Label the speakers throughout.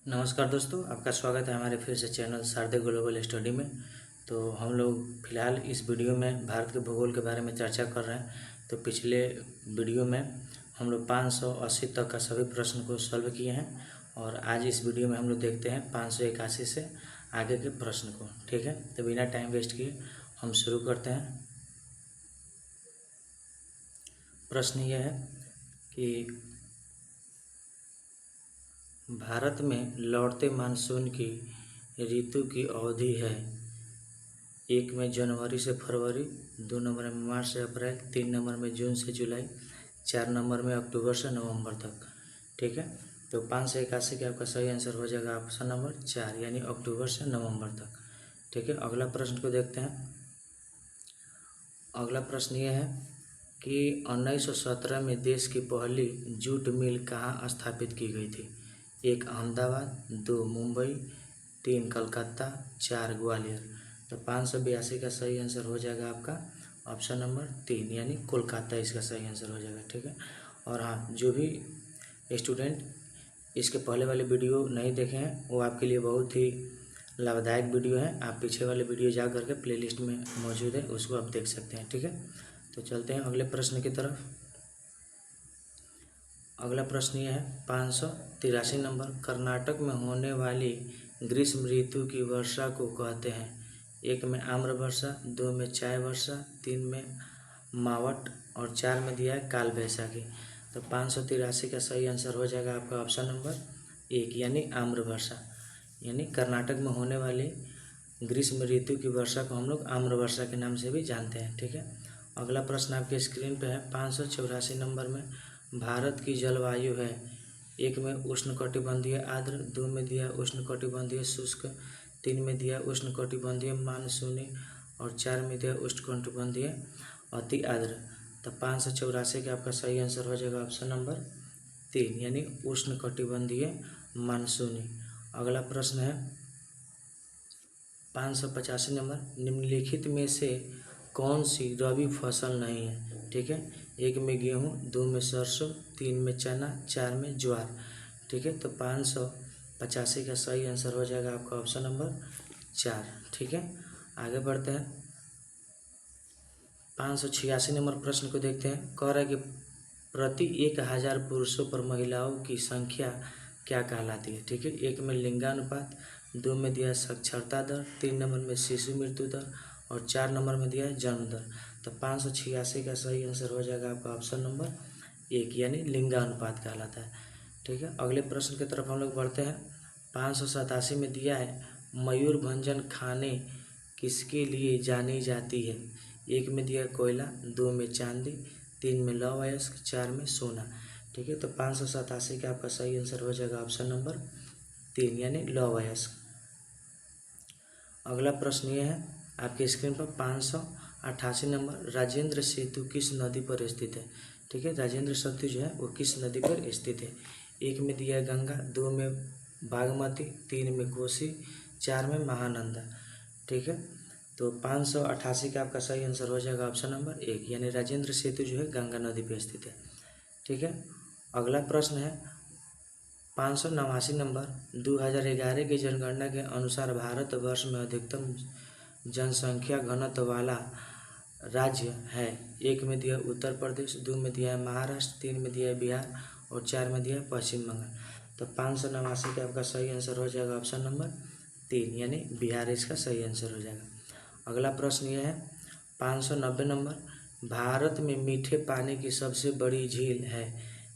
Speaker 1: नमस्कार दोस्तों, आपका स्वागत है हमारे फिर से चैनल शारदे ग्लोबल स्टडी में। तो हम लोग फ़िलहाल इस वीडियो में भारत के भूगोल के बारे में चर्चा कर रहे हैं। तो पिछले वीडियो में हम लोग 580 तक का सभी प्रश्न को सॉल्व किए हैं और आज इस वीडियो में हम लोग देखते हैं 581 से आगे के प्रश्न को। ठीक है, तो बिना टाइम वेस्ट किए हम शुरू करते हैं। प्रश्न यह है कि भारत में लौटते मानसून की ऋतु की अवधि है। 1 में जनवरी से फरवरी, 2 नंबर में मार्च से अप्रैल, 3 नंबर में जून से जुलाई, 4 नंबर में अक्टूबर से नवंबर तक। ठीक है, तो 581 का आपका सही आंसर हो जाएगा ऑप्शन नंबर 4 यानी अक्टूबर से नवंबर तक। ठीक है, अगला प्रश्न को देखते हैं। अगला प्रश्न यह है कि 1917 में देश की पहली जूट मिल कहाँ स्थापित की गई थी। 1 अहमदाबाद, 2 मुंबई, 3 कलकत्ता, 4 ग्वालियर। तो 582 का सही आंसर हो जाएगा आपका ऑप्शन नंबर 3 यानी कोलकाता इसका सही आंसर हो जाएगा। ठीक है, और हाँ, जो भी स्टूडेंट इसके पहले वाले वीडियो नहीं देखे हैं वो आपके लिए बहुत ही लाभदायक वीडियो है। आप पीछे वाले वीडियो जा करके प्लेलिस्ट में मौजूद है, उसको आप देख सकते हैं। ठीक है, तो चलते हैं अगले प्रश्न की तरफ। अगला प्रश्न यह है 583 नंबर, कर्नाटक में होने वाली ग्रीष्म ऋतु की वर्षा को कहते हैं। 1 में आम्र वर्षा, 2 में चाय वर्षा, 3 में मावट और 4 में दिया है काल बैसाखी। तो 583 का सही आंसर हो जाएगा आपका ऑप्शन नंबर 1 यानी आम्र वर्षा। यानी कर्नाटक में होने वाली ग्रीष्म ऋतु की वर्षा को हम लोग आम्र वर्षा के नाम से भी जानते हैं। ठीक है, अगला प्रश्न आपके स्क्रीन पे है 584 नंबर में, भारत की जलवायु है। 1 में उष्णकटिबंधीय आर्द्र, 2 में दिया उष्णकटिबंधीय शुष्क, 3 में दिया उष्णकटिबंधीय मानसूनी और 4 में दिया उष्णकटिबंधीय अति आर्द्र। तो 584 का आपका सही आंसर हो जाएगा ऑप्शन नंबर 3 यानी उष्णकटिबंधीय मानसूनी। अगला प्रश्न है 585 नंबर, निम्नलिखित में से कौन सी रबी फसल नहीं है। ठीक है, 1 में गेहूँ, 2 में सरसों, 3 में चना, 4 में ज्वार। ठीक है, तो 585 का सही आंसर हो जाएगा आपका ऑप्शन नंबर 4। ठीक है, आगे बढ़ते हैं 586 नंबर प्रश्न को देखते हैं। कह रहा है कि प्रति 1000 पुरुषों पर महिलाओं की संख्या क्या कहलाती है। ठीक है, 1 में लिंगानुपात, 2 में दिया है साक्षरता दर, 3 नंबर में शिशु मृत्यु दर और 4 नंबर में दिया है जन्म दर। तो 586 का सही आंसर हो जाएगा आपका ऑप्शन नंबर 1 यानी लिंगानुपात कहलाता है। ठीक है, अगले प्रश्न की तरफ हम लोग बढ़ते हैं। 587 में दिया है मयूरभंजन खाने किसके लिए जानी जाती है। 1 में दिया कोयला, 2 में चांदी, 3 में लौह अयस्क, 4 में सोना। ठीक है, तो 587 का आपका सही आंसर हो जाएगा ऑप्शन नंबर 3 यानी लौह अयस्क। अगला प्रश्न ये है आपके स्क्रीन पर 588 नंबर, राजेंद्र सेतु किस नदी पर स्थित है। ठीक है, राजेंद्र सेतु जो है वो किस नदी पर स्थित है। 1 में दिया है गंगा, 2 में बागमती, 3 में कोसी, 4 में महानंदा। ठीक है, तो 588 का आपका सही आंसर हो जाएगा ऑप्शन नंबर 1 यानी राजेंद्र सेतु जो है गंगा नदी पर स्थित है। ठीक है, अगला प्रश्न है 589 नंबर, 2011 की जनगणना के अनुसार भारतवर्ष में अधिकतम जनसंख्या घनत्व वाला राज्य है। 1 में दिया उत्तर प्रदेश, 2 में दिया है महाराष्ट्र, 3 में दिया है बिहार और 4 में दिया है पश्चिम बंगाल। तो 589 का आपका सही आंसर हो जाएगा ऑप्शन नंबर 3 यानी बिहार इसका सही आंसर हो जाएगा। अगला प्रश्न यह है 590 नंबर, भारत में मीठे पानी की सबसे बड़ी झील है।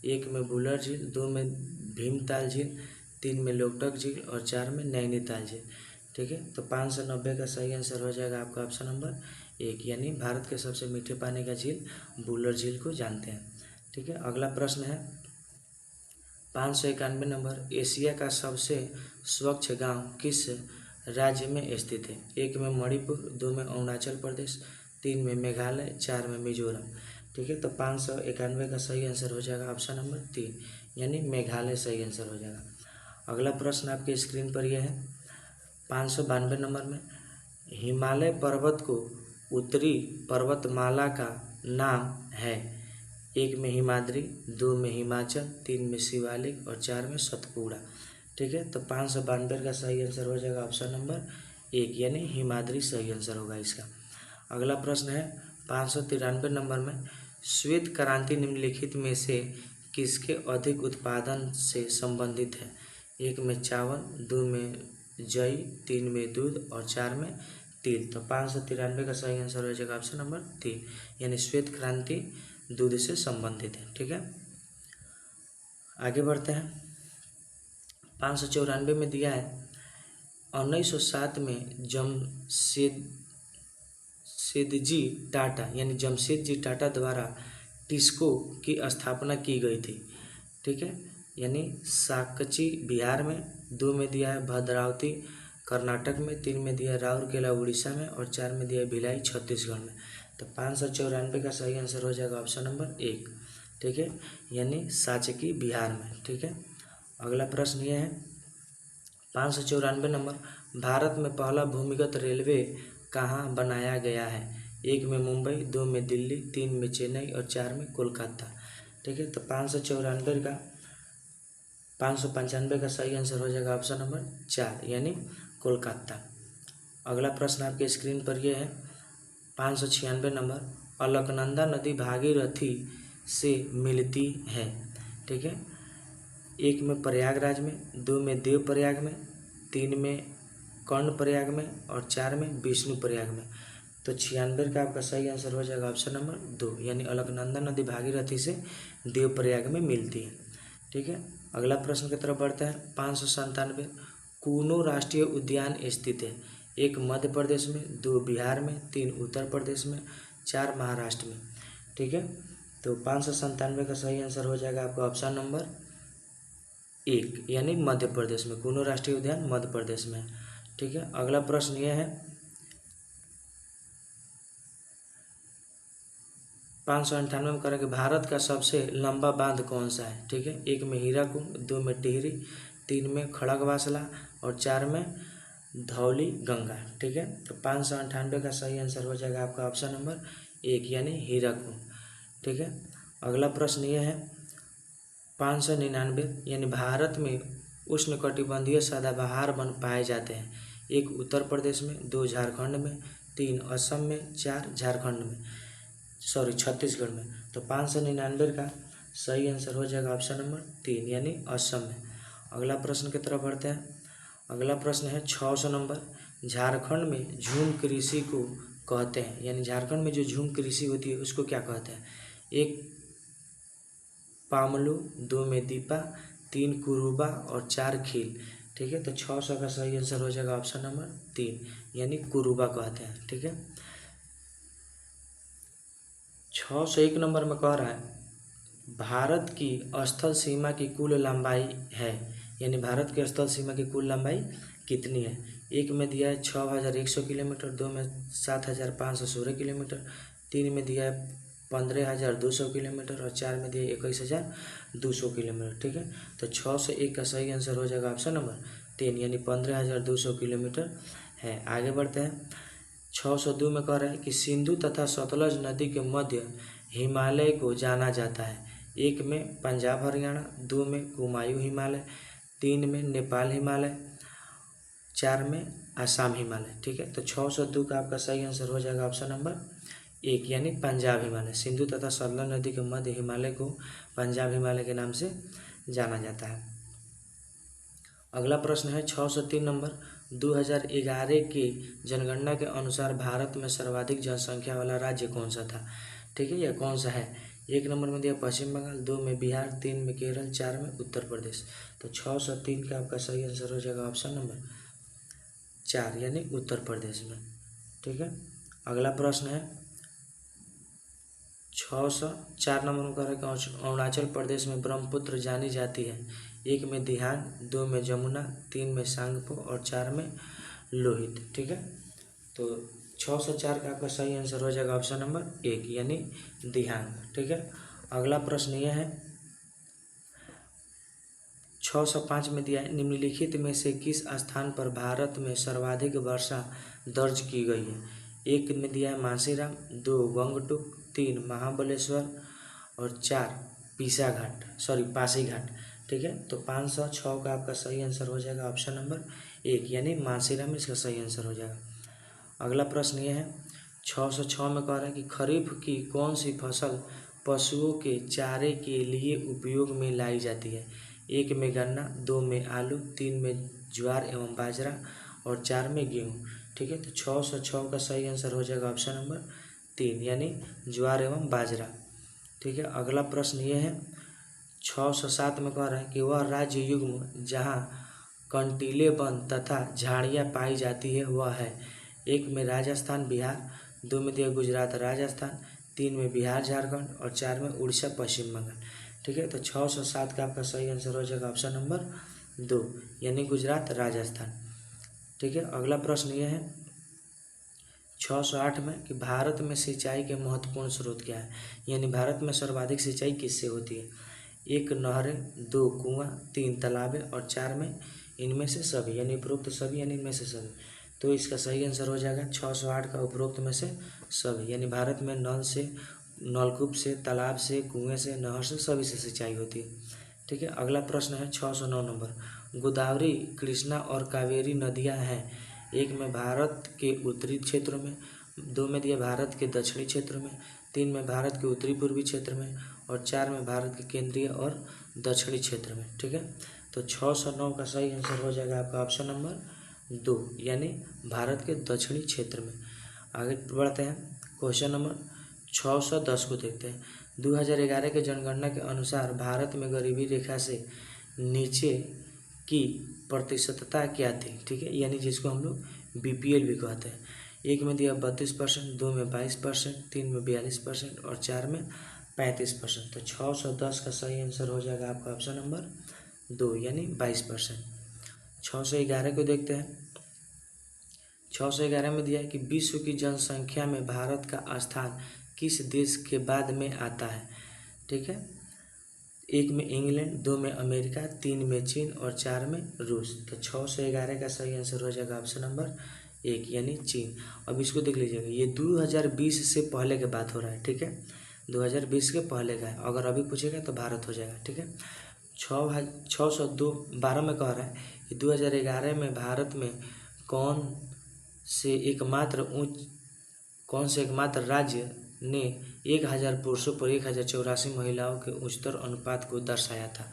Speaker 1: 1 में बुलर झील, 2 में भीमताल झील, 3 में लोकटक झील और 4 में नैनीताल झील। ठीक है, तो 590 का सही आंसर हो जाएगा आपका ऑप्शन नंबर 1 यानी भारत के सबसे मीठे पानी का झील बुलर झील को जानते हैं। ठीक है, अगला प्रश्न है 591 नंबर, एशिया का सबसे स्वच्छ गांव किस राज्य में स्थित है। 1 में मणिपुर, 2 में अरुणाचल प्रदेश, 3 में मेघालय, 4 में मिजोरम। ठीक है, तो 591 का सही आंसर हो जाएगा ऑप्शन नंबर 3 यानी मेघालय सही आंसर हो जाएगा। अगला प्रश्न आपके स्क्रीन पर यह है 592 नंबर में, हिमालय पर्वत को उत्तरी पर्वतमाला का नाम है। 1 में हिमाद्री, 2 में हिमाचल, 3 में शिवालिक और 4 में सतपुड़ा। ठीक है। तो 592 का सही आंसर हो जाएगा ऑप्शन नंबर 1 यानी हिमाद्री सही आंसर होगा इसका। अगला प्रश्न है 593 नंबर में, श्वेत क्रांति निम्नलिखित में से किसके अधिक उत्पादन से संबंधित है? 1 में चावल, 2 में जई, 3 में दूध और 4 में तिल। तो 593 का सही आंसर हो जाएगा ऑप्शन नंबर 3 यानी श्वेत क्रांति दूध से संबंधित है। ठीक है, आगे बढ़ते हैं। 594 में दिया है 1907 में जमशेदजी टाटा यानी जमशेदजी टाटा द्वारा टिस्को की स्थापना की गई थी। ठीक है, यानी साकची बिहार में, 2 में दिया है भद्रावती कर्नाटक में, 3 में दिया है राउरकेला उड़ीसा में और 4 में दिया है भिलाई छत्तीसगढ़ में। तो 594 का सही आंसर हो जाएगा ऑप्शन नंबर 1। ठीक है, यानी साचकी बिहार में। ठीक है, अगला प्रश्न यह है 594 नंबर, भारत में पहला भूमिगत रेलवे कहाँ बनाया गया है? 1 में मुंबई, 2 में दिल्ली, 3 में चेन्नई और 4 में कोलकाता। ठीक है, तो 595 का सही आंसर हो जाएगा ऑप्शन नंबर 4 यानी कोलकाता। अगला प्रश्न आपके स्क्रीन पर यह है 596 नंबर, अलकनंदा नदी भागीरथी से मिलती है। ठीक है, 1 में प्रयागराज में, 2 में देवप्रयाग में, 3 में कर्णप्रयाग में और 4 में विष्णुप्रयाग में। तो 96 का आपका सही आंसर हो जाएगा ऑप्शन नंबर 2 यानी अलकनंदा नदी भागीरथी से देवप्रयाग में मिलती है। ठीक है, अगला प्रश्न की तरफ बढ़ते हैं। 597, कूनो राष्ट्रीय उद्यान स्थित है? 1 मध्य प्रदेश में, 2 बिहार में, 3 उत्तर प्रदेश में, 4 महाराष्ट्र में। ठीक है, तो 597 का सही आंसर हो जाएगा आपका ऑप्शन नंबर 1 यानी मध्य प्रदेश में, कूनो राष्ट्रीय उद्यान मध्य प्रदेश में। ठीक है, अगला प्रश्न यह है 598 में करें कि भारत का सबसे लंबा बांध कौन सा है? ठीक है, 1 में हीराकुंड, 2 में टिहरी, 3 में खड़गवासला और 4 में धौली गंगा। ठीक है, तो 598 का सही आंसर हो जाएगा आपका ऑप्शन नंबर 1 यानी हीराकुंड। ठीक है, अगला प्रश्न यह है 599 यानी भारत में उष्णकटिबंधीय सदाबहार वन पाए जाते हैं? 1 उत्तर प्रदेश में, 2 झारखंड में, 3 असम में, 4 छत्तीसगढ़ में। तो 599 का सही आंसर हो जाएगा ऑप्शन नंबर 3 यानी असम में। अगला प्रश्न की तरफ बढ़ते हैं। अगला प्रश्न है 600 नंबर, झारखंड में झूम कृषि को कहते हैं यानी झारखंड में जो झूम कृषि होती है उसको क्या कहते हैं? 1 पामलू, 2 में दीपा, 3 कुरुबा और 4 खील। ठीक है, तो 600 का सही आंसर हो जाएगा ऑप्शन नंबर 3 यानी कुरुबा कहते हैं। ठीक है, 601 नंबर में कह रहा है भारत की स्थल सीमा की कुल लंबाई है यानी भारत की स्थल सीमा की कुल लंबाई कितनी है? 1 में दिया है 6100 किलोमीटर, 2 में 7516 किलोमीटर, 3 में दिया है 15200 किलोमीटर और 4 में दिया है 21200 किलोमीटर। ठीक है, तो 601 का सही आंसर हो जाएगा ऑप्शन नंबर 3 यानी 15200 किलोमीटर है। आगे बढ़ते हैं 602 में कह रहे हैं कि सिंधु तथा सतलज नदी के मध्य हिमालय को जाना जाता है? 1 में पंजाब हरियाणा, 2 में कुमायूं हिमालय, 3 में नेपाल हिमालय, 4 में आसाम हिमालय। ठीक है, तो 602 का आपका सही आंसर हो जाएगा ऑप्शन नंबर 1 यानी पंजाब हिमालय। सिंधु तथा सतलज नदी के मध्य हिमालय को पंजाब हिमालय के नाम से जाना जाता है। अगला प्रश्न है 603 नंबर, 2011 की जनगणना के अनुसार भारत में सर्वाधिक जनसंख्या वाला राज्य कौन सा था? ठीक है, यह कौन सा है? 1 नंबर में दिया पश्चिम बंगाल, 2 में बिहार, 3 में केरल, 4 में उत्तर प्रदेश। तो 603 का आपका सही आंसर हो जाएगा ऑप्शन नंबर 4 यानी उत्तर प्रदेश में। ठीक है, अगला प्रश्न है 604 नंबर में कह रहा है कि अरुणाचल प्रदेश में ब्रह्मपुत्र जानी जाती है? 1 में दिहांग, 2 में जमुना, 3 में सांगपो और 4 में लोहित। ठीक है, तो 604 का आपका सही आंसर हो जाएगा ऑप्शन नंबर 1 यानी दिहांग। ठीक है, अगला प्रश्न यह है 605 में दिया है निम्नलिखित में से किस स्थान पर भारत में सर्वाधिक वर्षा दर्ज की गई है? 1 में दिया है मासीराम, 2 गंगटुक, 3 महाबलेश्वर और 4 पासीघाट। ठीक है। तो 506 का आपका सही आंसर हो जाएगा ऑप्शन नंबर 1 यानी मासिरा में इसका सही आंसर हो जाएगा। अगला प्रश्न ये है 606 में कह रहा है कि खरीफ की कौन सी फसल पशुओं के चारे के लिए उपयोग में लाई जाती है। 1 में गन्ना, 2 में आलू, 3 में ज्वार एवं बाजरा और 4 में गेहूँ। ठीक है। तो 606 का सही आंसर हो जाएगा ऑप्शन नंबर 3 यानी ज्वार एवं बाजरा। ठीक है। अगला प्रश्न ये है 607 में कह रहा है कि वह राज्य युग्म जहाँ कंटीले वन तथा झाड़ियाँ पाई जाती है वह है। 1 में राजस्थान बिहार, 2 में दिया गुजरात राजस्थान, 3 में बिहार झारखंड और 4 में उड़ीसा पश्चिम बंगाल। ठीक है। तो 607 का आपका सही आंसर हो जाएगा ऑप्शन नंबर 2 यानी गुजरात राजस्थान। ठीक है। अगला प्रश्न ये है 608 में कि भारत में सिंचाई के महत्वपूर्ण स्रोत क्या है, यानी भारत में सर्वाधिक सिंचाई किससे होती है। 1 नहरें, 2 कुआं, 3 तालाबें और 4 में इनमें से सभी, यानी उपरोक्त सभी यानी इनमें से सभी। तो इसका सही आंसर हो जाएगा 608 का उपरोक्त में से सभी, यानी भारत में नल से, नलकूप से, तालाब से, कुएं से, नहर से, सभी से सिंचाई होती है। ठीक है। अगला प्रश्न है 609 नंबर, गोदावरी, कृष्णा और कावेरी नदियां हैं। 1 में भारत के उत्तरी क्षेत्रों में, 2 में दिया भारत के दक्षिणी क्षेत्र में, 3 में भारत के उत्तरी पूर्वी क्षेत्र में और 4 में भारत के केंद्रीय और दक्षिणी क्षेत्र में। ठीक है। तो 609 का सही आंसर हो जाएगा आपका ऑप्शन नंबर 2 यानी भारत के दक्षिणी क्षेत्र में। आगे बढ़ते हैं क्वेश्चन नंबर 610 को देखते हैं। 2011 के जनगणना के अनुसार भारत में गरीबी रेखा से नीचे की प्रतिशतता क्या थी। ठीक है। यानी जिसको हम लोग BPL भी कहते हैं। 1 में दिया 32%, 2 में 22%, 3 में 42% और 4 में 35%। तो 610 का सही आंसर हो जाएगा आपका ऑप्शन नंबर 2 यानी 22%। 611 को देखते हैं। 611 में दिया है कि विश्व की जनसंख्या में भारत का स्थान किस देश के बाद में आता है। ठीक है। 1 में इंग्लैंड, 2 में अमेरिका, 3 में चीन और 4 में रूस। तो 611 का सही आंसर हो जाएगा ऑप्शन नंबर 1 यानी चीन। अब इसको देख लीजिएगा, ये 2020 से पहले के बात हो रहा है। ठीक है। 2020 के पहले का है, अगर अभी पूछेगा तो भारत हो जाएगा। ठीक है। 612 में कह रहा है कि 2011 में भारत में कौन से एकमात्र राज्य ने 1000 पुरुषों पर 1084 महिलाओं के उच्चतर अनुपात को दर्शाया था।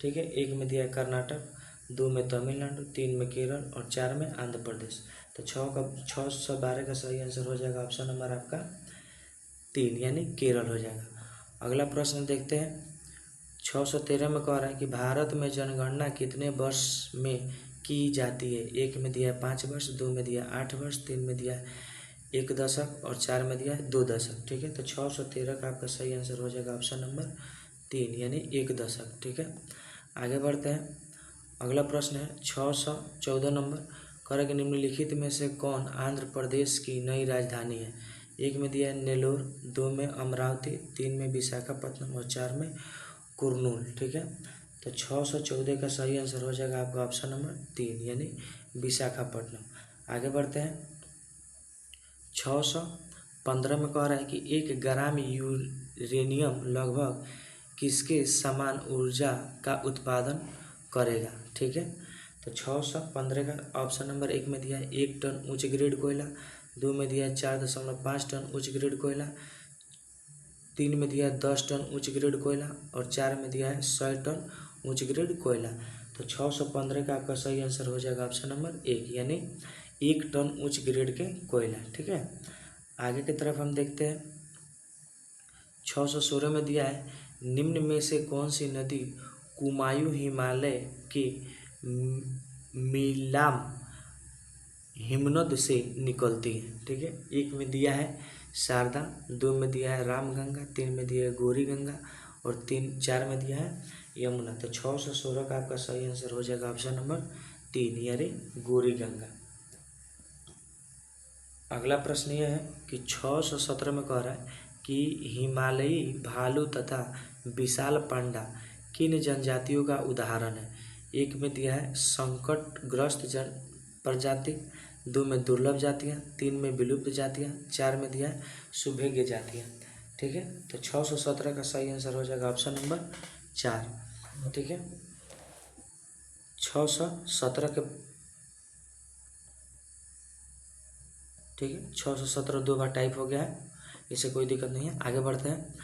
Speaker 1: ठीक है। 1 में दिया कर्नाटक, 2 में तमिलनाडु, 3 में केरल और 4 में आंध्र प्रदेश। तो 612 का सही आंसर हो जाएगा ऑप्शन नंबर आपका 3 यानी केरल हो जाएगा। अगला प्रश्न देखते हैं 613 में कह रहा है कि भारत में जनगणना कितने वर्ष में की जाती है। 1 में दिया है 5 वर्ष, 2 में दिया 8 वर्ष, 3 में दिया है 1 दशक और 4 में दिया है 2 दशक। ठीक है। तो 613 का आपका सही आंसर हो जाएगा ऑप्शन नंबर 3 यानी 1 दशक। ठीक है। आगे बढ़ते हैं। अगला प्रश्न है 614 नंबर, कह रहा है कि निम्नलिखित में से कौन आंध्र प्रदेश की नई राजधानी है। 1 में दिया है नेल्लोर, 2 में अमरावती, 3 में विशाखापट्टनम और 4 में कुर्नूल। ठीक है। तो 614 का सही आंसर हो जाएगा आपका ऑप्शन नंबर 3 यानी विशाखापट्टनम। आगे बढ़ते हैं 615 में कह रहा है कि 1 ग्राम यूरेनियम लगभग किसके समान ऊर्जा का उत्पादन करेगा। ठीक है। तो 615 का ऑप्शन नंबर 1 में दिया है 1 टन उच्च ग्रेड कोयला, 2 में दिया है 4.5 टन उच्च ग्रेड कोयला, 3 में दिया है 10 टन उच्च ग्रेड कोयला और 4 में दिया है 100 टन उच्च ग्रेड कोयला। तो 615 का आपका सही आंसर हो जाएगा ऑप्शन नंबर 1 यानी 1 टन उच्च ग्रेड के कोयला। ठीक है। आगे की तरफ हम देखते हैं 616 में दिया है निम्न में से कौन सी नदी कुमायूं हिमालय के मिलाम हिमनद से निकलती है। ठीक है। 1 में दिया है शारदा, 2 में दिया है रामगंगा, 3 में दिया है गौरी गंगा और 4 में दिया है यमुना। तो 616 का आपका सही आंसर हो जाएगा ऑप्शन नंबर 3 यानी गौरी गंगा। अगला प्रश्न यह है कि 617 में कह रहा है कि हिमालयी भालू तथा विशाल पांडा किन जनजातियों का उदाहरण है। 1 में दिया है संकटग्रस्त प्रजाति, 2 में दुर्लभ जातियाँ, 3 में विलुप्त जातियाँ, 4 में दिया है सुभेज्य जातियाँ। ठीक है। तो 617 का सही आंसर हो जाएगा ऑप्शन नंबर 4। ठीक है। 617 के, ठीक है, 617 2 बार टाइप हो गया है, इससे कोई दिक्कत नहीं है। आगे बढ़ते हैं,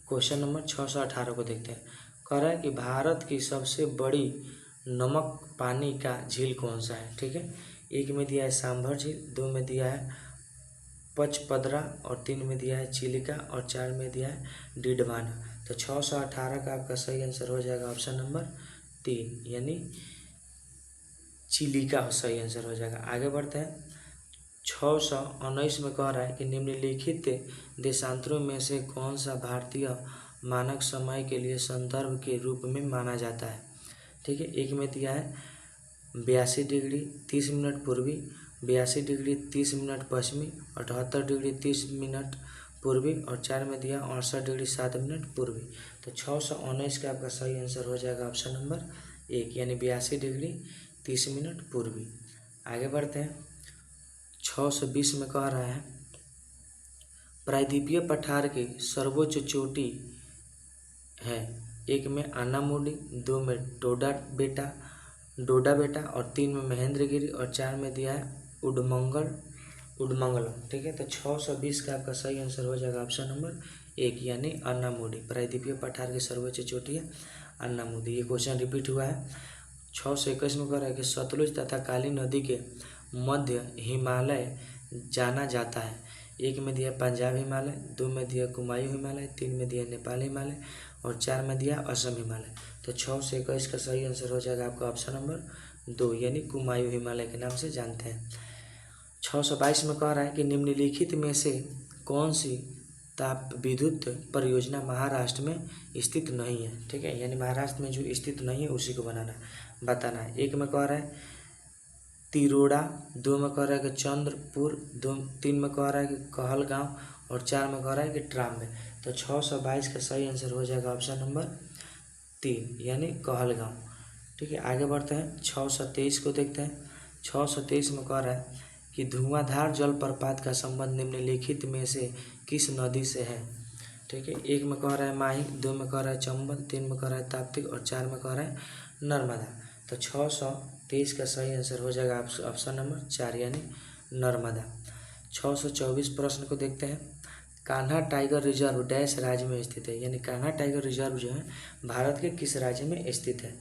Speaker 1: क्वेश्चन नंबर 618 को देखते हैं। कह रहा है कि भारत की सबसे बड़ी नमक पानी का झील कौन सा है, ठीक है। एक में दिया है सांभर झील, 2 में दिया है पचपदरा और 3 में दिया है चिलिका और 4 में दिया है डिडवाना। तो 618 का आपका सही आंसर हो जाएगा ऑप्शन नंबर 3 यानी चिलिका सही आंसर हो जाएगा। आगे बढ़ते हैं, 619 में कह रहा है कि निम्नलिखित देशांतरों में से कौन सा भारतीय मानक समय के लिए संदर्भ के रूप में माना जाता है, ठीक है। एक में दिया है 82 डिग्री 30 मिनट पूर्वी, 82 डिग्री 30 मिनट पश्चिमी, 78 डिग्री 30 मिनट पूर्वी और 4 में दिया 68 डिग्री 7 मिनट पूर्वी। तो 619 का आपका सही आंसर हो जाएगा ऑप्शन नंबर 1 यानी 82 डिग्री 30 मिनट पूर्वी। आगे बढ़ते हैं, 620 में कह रहा है प्रायद्वीपीय पठार की सर्वोच्च चोटी है। एक में अन्नामुडी, 2 में डोडा बेटा और 3 में महेंद्रगिरी और 4 में दिया है उडमंगलम, ठीक है। तो 620 का आपका सही आंसर हो जाएगा ऑप्शन नंबर 1 यानी अन्नामुडी। प्रायद्वीपीय पठार की सर्वोच्च चोटी है अन्नामुडी। ये क्वेश्चन रिपीट हुआ है। 621 में कह रहा है कि सतलुज तथा काली नदी के मध्य हिमालय जाना जाता है। एक में दिया पंजाब हिमालय, 2 में दिया कुमायूं हिमालय, 3 में दिया नेपाल हिमालय और 4 में दिया असम हिमालय। तो 621 का सही आंसर हो जाएगा आपका ऑप्शन नंबर 2 यानी कुमायूं हिमालय के नाम से जानते हैं। 622 में कह रहा है कि निम्नलिखित में से कौन सी ताप विद्युत परियोजना महाराष्ट्र में स्थित नहीं है, ठीक है। यानी महाराष्ट्र में जो स्थित नहीं है उसी को बताना है। एक में कह रहा है तिरोड़ा, 2 में कह रहा है कि चंद्रपुर, 3 में कह रहा है कि कहलगांव और 4 में कह रहा है कि ट्राम्बे। तो 622 का सही आंसर हो जाएगा ऑप्शन नंबर 3 यानी कहलगांव, ठीक है। आगे बढ़ते हैं, 623 को देखते हैं। 623 में कह रहा है कि धुआंधार जलप्रपात का संबंध निम्नलिखित में से किस नदी से है, ठीक है। एक में कह रहा है माही, 2 में कह रहा है चंबल, 3 में कह रहा है ताप्ती और 4 में कह रहा है नर्मदा। तो 623 का सही आंसर हो जाएगा ऑप्शन नंबर 4 यानी नर्मदा। 624 प्रश्न को देखते हैं। कान्हा टाइगर रिजर्व डैश राज्य में स्थित है, यानी कान्हा टाइगर रिजर्व जो है भारत के किस राज्य में स्थित है,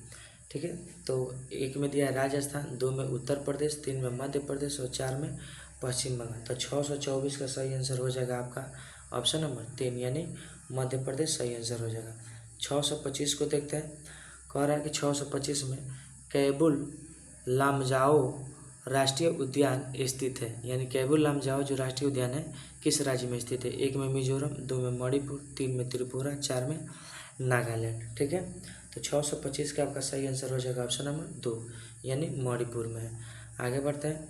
Speaker 1: ठीक है। तो एक में दिया है राजस्थान, 2 में उत्तर प्रदेश, 3 में मध्य प्रदेश और 4 में पश्चिम बंगाल। तो 624 का सही आंसर हो जाएगा आपका ऑप्शन नंबर 3 यानी मध्य प्रदेश सही आंसर हो जाएगा। 625 को देखते हैं। कह रहा है कि 625 में कैबुल लामजाओ राष्ट्रीय उद्यान स्थित है, यानी कैबुल लामजाओ जो राष्ट्रीय उद्यान है किस राज्य में स्थित है। एक में मिजोरम, 2 में मणिपुर, 3 में त्रिपुरा, 4 में नागालैंड, ठीक है। तो 625 का आपका सही आंसर हो जाएगा ऑप्शन नंबर 2 यानी मणिपुर में है। आगे बढ़ते हैं,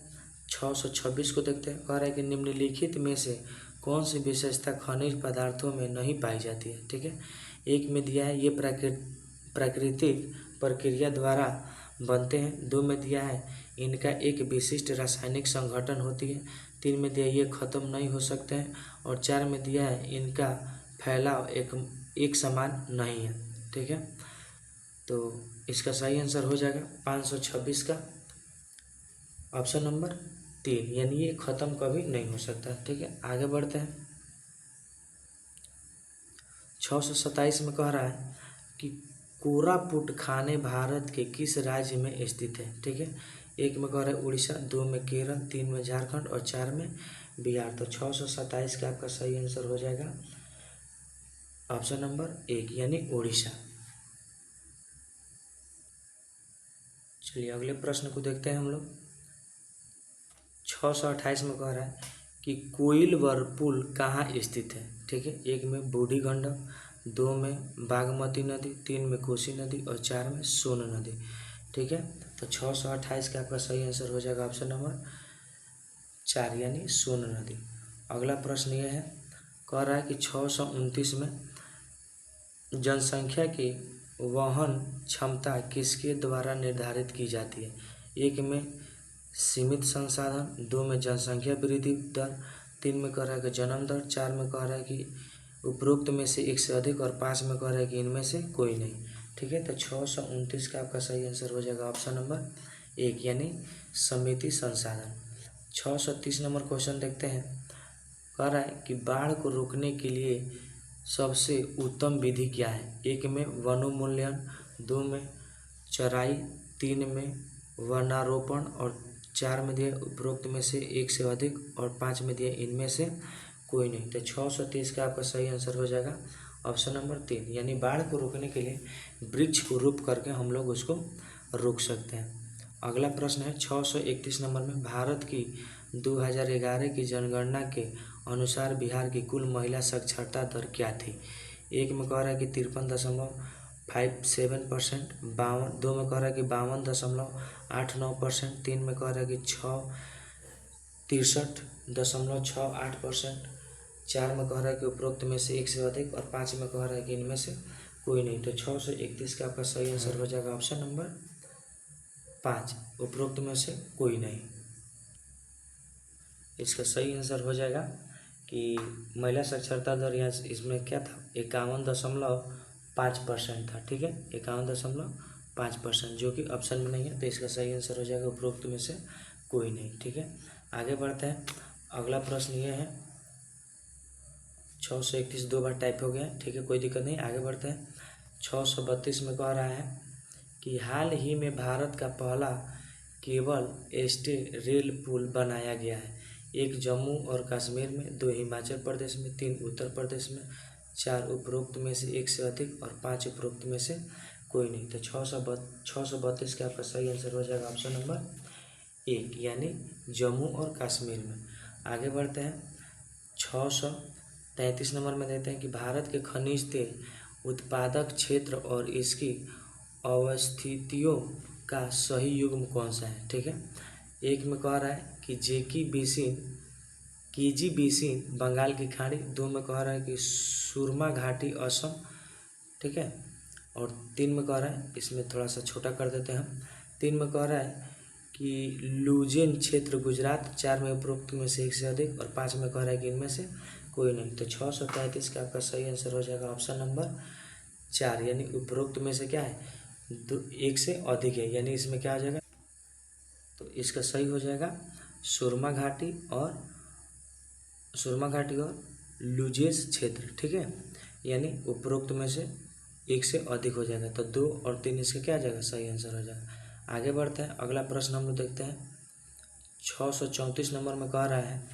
Speaker 1: 626 को देखते हैं। कह रहा है कि निम्नलिखित में से कौन सी विशेषता खनिज पदार्थों में नहीं पाई जाती है, ठीक है। एक में दिया है ये प्राकृतिक प्रक्रिया द्वारा बनते हैं, 2 में दिया है इनका एक विशिष्ट रासायनिक संगठन होती है, 3 में दिया ये खत्म नहीं हो सकते हैं और 4 में दिया है इनका फैलाव एक समान नहीं है, ठीक है। तो इसका सही आंसर हो जाएगा 526 का ऑप्शन नंबर 3 यानी ये खत्म कभी नहीं हो सकता, ठीक है। आगे बढ़ते हैं, 627 में कह रहा है कि कोरापुट खाने भारत के किस राज्य में स्थित है, ठीक है। एक में कह रहा है उड़ीसा, 2 में केरल, 3 में झारखंड और 4 में बिहार। तो 627 का आपका सही आंसर हो जाएगा ऑप्शन नंबर 1 यानी उड़ीसा। चलिए अगले प्रश्न को देखते हैं हम लोग। 628 में कह रहा है कि कोइलवर पुल कहाँ स्थित है, ठीक है। एक में बूढ़ी गंडक, 2 में बागमती नदी, 3 में कोसी नदी और 4 में सोन नदी, ठीक है। तो 628 का आपका सही आंसर हो जाएगा ऑप्शन नंबर 4 यानी सोन नदी। अगला प्रश्न यह है, कह रहा है कि 629 में जनसंख्या की वहन क्षमता किसके द्वारा निर्धारित की जाती है। एक में सीमित संसाधन, 2 में जनसंख्या वृद्धि दर, 3 में कह रहा है कि जन्म दर, 4 में कह रहा है कि उपरोक्त में से एक से अधिक और 5 में कह रहा है कि इनमें से कोई नहीं। ठीक है। तो 629 का आपका सही आंसर हो जाएगा ऑप्शन नंबर 1 यानी समिति संसाधन। 630 नंबर क्वेश्चन देखते हैं। कह रहा है कि बाढ़ को रोकने के लिए सबसे उत्तम विधि क्या है। 1 में वनोन्मूलन, 2 में चराई, 3 में वनारोपण और 4 में दिया उपरोक्त में से एक से अधिक और 5 में दिया इनमें से कोई नहीं। तो 630 का आपका सही आंसर हो जाएगा ऑप्शन नंबर 3 यानी बाढ़ को रोकने के लिए वृक्ष को रोप करके हम लोग उसको रोक सकते हैं। अगला प्रश्न है 631 नंबर में। भारत की 2011 की जनगणना के अनुसार बिहार की कुल महिला साक्षरता दर क्या थी। 1 में कह रहा है कि 53.57%, 2 में कह रहा है कि 52.89%, 3 में कह रहा है कि 63.68%, 4 में कह रहा है कि उपरोक्त में से एक से अधिक और 5 में कह रहा है कि इनमें से कोई नहीं। तो 631 का आपका सही आंसर हो जाएगा ऑप्शन नंबर 5 उपरोक्त में से कोई नहीं। इसका सही आंसर हो जाएगा कि महिला साक्षरता दर यहाँ इसमें क्या था 51.5% था। ठीक है, 51.5%, जो कि ऑप्शन में नहीं है। तो इसका सही आंसर हो जाएगा उपरोक्त में से कोई नहीं। ठीक है, आगे बढ़ते हैं। अगला प्रश्न ये है 631 2 बार टाइप हो गया। ठीक है, कोई दिक्कत नहीं, आगे बढ़ते हैं। 632 में कह रहा है कि हाल ही में भारत का पहला केबल स्टे रेल पुल बनाया गया है। 1 जम्मू और कश्मीर में, 2 हिमाचल प्रदेश में, 3 उत्तर प्रदेश में, 4 उपरोक्त में से एक से अधिक और 5 उपरोक्त में से कोई नहीं। तो 632 का आपका सही आंसर हो जाएगा ऑप्शन नंबर 1 यानी जम्मू और कश्मीर में। आगे बढ़ते हैं 633 नंबर में देते हैं कि भारत के खनिज तेल उत्पादक क्षेत्र और इसकी अवस्थितियों का सही युग्म कौन सा है। ठीक है, 1 में कह रहा है कि केजी बेसिन बंगाल की खाड़ी, 2 में कह रहा है कि सुरमा घाटी असम। ठीक है, और 3 में कह रहा है, इसमें थोड़ा सा छोटा कर देते हैं हम, 3 में कह रहा है कि लुजेन क्षेत्र गुजरात, 4 में उपरोक्त में से एक से अधिक और 5 में कह रहा है कि इनमें से कोई नहीं। तो 633 का आपका सही आंसर हो जाएगा ऑप्शन नंबर 4 यानी उपरोक्त में से क्या है एक से अधिक है, यानी इसमें क्या आ जाएगा। तो इसका सही हो जाएगा सुरमा घाटी और लुजेस क्षेत्र। ठीक है, यानी उपरोक्त में से एक से अधिक हो जाएगा। तो 2 और 3 इसका क्या आ जाएगा, सही आंसर हो जाएगा। आगे बढ़ते हैं, अगला प्रश्न हम लोग देखते हैं। 634 नंबर में कह रहा है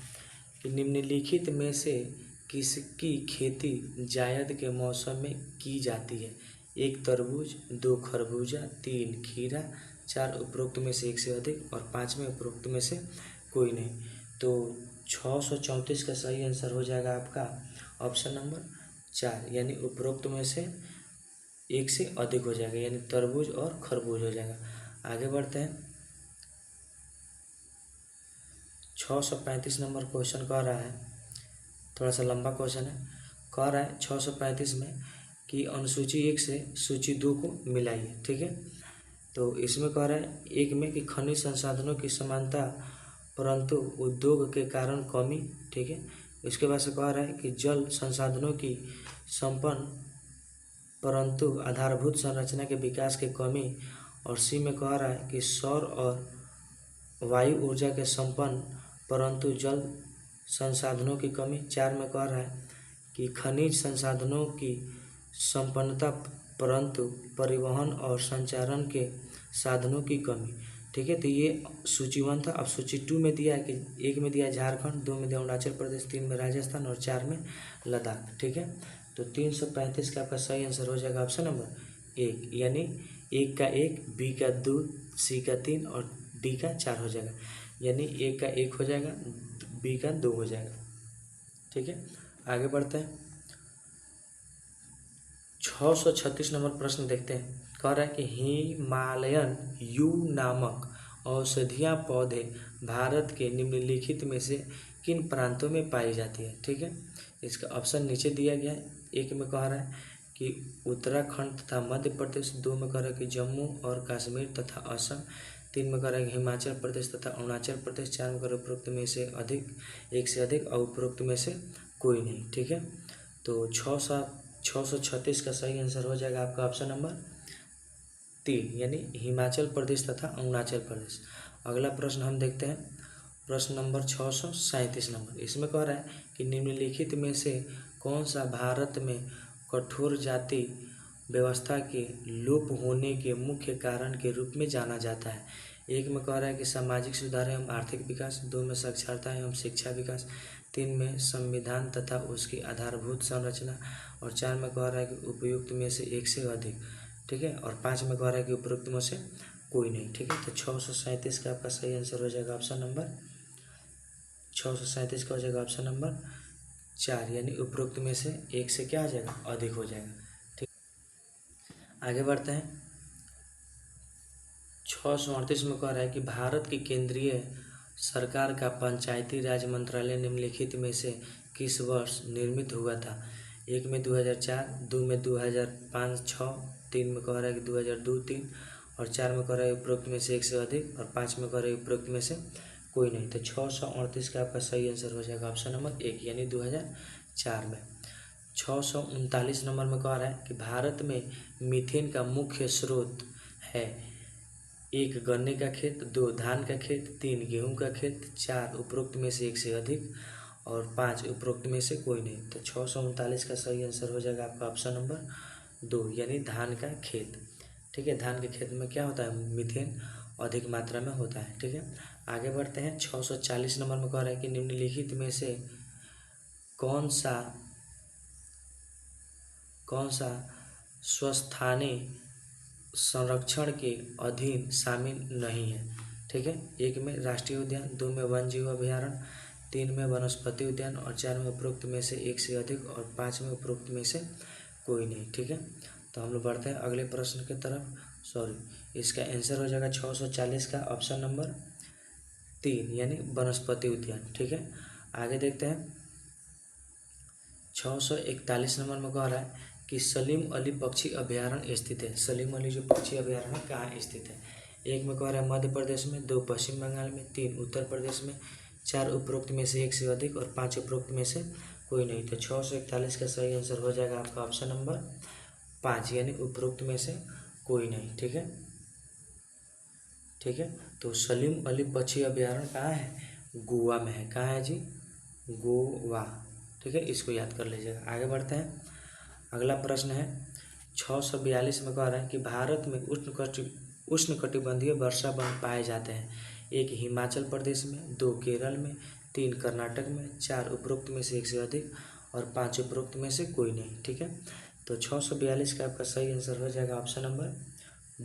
Speaker 1: कि निम्नलिखित में से किसकी खेती जायद के मौसम में की जाती है। 1 तरबूज, 2 खरबूजा, 3 खीरा, 4 उपरोक्त में से एक से अधिक और 5 में उपरोक्त में से कोई नहीं। तो 634 का सही आंसर हो जाएगा आपका ऑप्शन नंबर 4 यानी उपरोक्त में से एक से अधिक हो जाएगा, यानी तरबूज और खरबूज हो जाएगा। आगे बढ़ते हैं 635 नंबर क्वेश्चन कह रहा है, थोड़ा सा लंबा क्वेश्चन है। कह रहा है 635 में कि अनुसूची 1 से सूची 2 को मिलाइए। ठीक है, तो इसमें कह रहा है 1 में कि खनिज संसाधनों की समानता परंतु उद्योग के कारण कमी। ठीक है, इसके बाद से कह रहा है कि जल संसाधनों की संपन्न परंतु आधारभूत संरचना के विकास की कमी। और सी में कह रहा है कि सौर और वायु ऊर्जा के संपन्न परंतु जल संसाधनों की कमी। 4 में कह रहा है कि खनिज संसाधनों की संपन्नता परंतु परिवहन और संचारण के साधनों की कमी। ठीक है, तो ये सूची 1 था। अब सूची 2 में दिया है कि 1 में दिया है झारखंड, 2 में दिया अरुणाचल प्रदेश, 3 में राजस्थान और 4 में लद्दाख। ठीक है, तो 335 का आपका सही आंसर हो जाएगा ऑप्शन नंबर 1 यानी 1 का 1, बी का 2, सी का 3 और डी का 4 हो जाएगा, यानी 1 का 1 हो जाएगा, बी का 2 हो जाएगा। ठीक है, आगे बढ़ते हैं 636 नंबर प्रश्न देखते हैं। कह रहा है कि हिमालयन यू नामक औषधीय पौधे भारत के निम्नलिखित में से किन प्रांतों में पाई जाती है। ठीक है, इसका ऑप्शन नीचे दिया गया है। 1 में कह रहा है कि उत्तराखंड तथा मध्य प्रदेश, 2 में कह रहा है कि जम्मू और कश्मीर तथा असम, 3 में कह रहा है कि हिमाचल प्रदेश तथा अरुणाचल प्रदेश, 4 में कह रहा है उपरोक्त में से अधिक, एक से अधिक और उपरोक्त में से कोई नहीं। ठीक है, तो 636 का सही आंसर हो जाएगा आपका ऑप्शन नंबर 3 यानी हिमाचल प्रदेश तथा अरुणाचल प्रदेश। अगला प्रश्न हम देखते हैं, प्रश्न नंबर 637 नंबर। इसमें कह रहा है कि निम्नलिखित में से कौन सा भारत में कठोर जाति व्यवस्था के लोप होने के मुख्य कारण के रूप में जाना जाता है। एक में कह रहा है कि सामाजिक सुधार एवं आर्थिक विकास, 2 में साक्षरता एवं शिक्षा विकास, 3 में संविधान तथा उसकी आधारभूत संरचना, और 4 में कह रहा है कि उपयुक्त में से एक से अधिक। ठीक है, और 5 में कह रहा है कि उपयुक्त में से कोई नहीं। ठीक है, तो 637 का आपका सही आंसर हो जाएगा ऑप्शन नंबर 637 का हो जाएगा ऑप्शन नंबर 4, यानी उपरोक्त में से एक से क्या आ जाएगा, अधिक हो जाएगा। ठीक, आगे बढ़ते हैं। 638 में कह रहा है कि भारत की केंद्रीय सरकार का पंचायती राज मंत्रालय निम्नलिखित में से किस वर्ष निर्मित हुआ था। 1 में 2004, 2 में 2005-06, 3 में कह रहा है कि 2002-03, और 4 में कह रहा है उपरोक्त में से एक से अधिक, और 5 में कह रहा है उपरोक्त में से कोई नहीं। तो 638 का आपका सही आंसर हो जाएगा ऑप्शन नंबर 1, यानी 2004 में। 639 नंबर में कह रहा है कि भारत में मीथेन का मुख्य स्रोत है। 1 गन्ने का खेत, 2 धान का खेत, 3 गेहूं का खेत, 4 उपरोक्त में से एक से अधिक, और 5 उपरोक्त में से कोई नहीं। तो 639 का सही आंसर हो जाएगा आपका ऑप्शन नंबर 2, यानी धान का खेत। ठीक है, धान के खेत में क्या होता है, मीथेन अधिक मात्रा में होता है। ठीक है, आगे बढ़ते हैं। 640 नंबर में कह रहा है कि निम्नलिखित में से कौन सा स्वस्थानीय संरक्षण के अधीन शामिल नहीं है। ठीक है, 1 में राष्ट्रीय उद्यान, 2 में वन जीव अभयारण्य, 3 में वनस्पति उद्यान, और 4 में उपरोक्त में से एक से अधिक, और 5 में उपरोक्त में से कोई नहीं। ठीक है, तो हम लोग बढ़ते हैं अगले प्रश्न की तरफ। इसका आंसर हो जाएगा 640 का ऑप्शन नंबर 3, यानी वनस्पति उद्यान। ठीक है, आगे देखते हैं। 641 नंबर में कह रहा है कि सलीम अली पक्षी अभयारण्य स्थित है। सलीम अली जो पक्षी अभयारण्य कहाँ स्थित है। 1 में कह रहा है मध्य प्रदेश में, 2 पश्चिम बंगाल में, 3 उत्तर प्रदेश में, 4 उपरोक्त में से एक से अधिक, और 5 उपरोक्त में से कोई नहीं। तो 641 का सही आंसर हो जाएगा आपका ऑप्शन नंबर 5, यानी उपरोक्त में से कोई नहीं। ठीक है, ठीक है, तो सलीम अली पक्षी अभयारण्य कहाँ है, गोवा में है। कहाँ है जी, गोवा। ठीक है, इसको याद कर लीजिएगा। आगे बढ़ते हैं, अगला प्रश्न है 642 में कह रहा है कि भारत में उष्णकटिबंधीय वर्षा वन पाए जाते हैं। 1 हिमाचल प्रदेश में, 2 केरल में, 3 कर्नाटक में, 4 उपरोक्त में से एक से अधिक, और 5 उपरोक्त में से कोई नहीं। ठीक है, तो 642 का आपका सही आंसर हो जाएगा ऑप्शन नंबर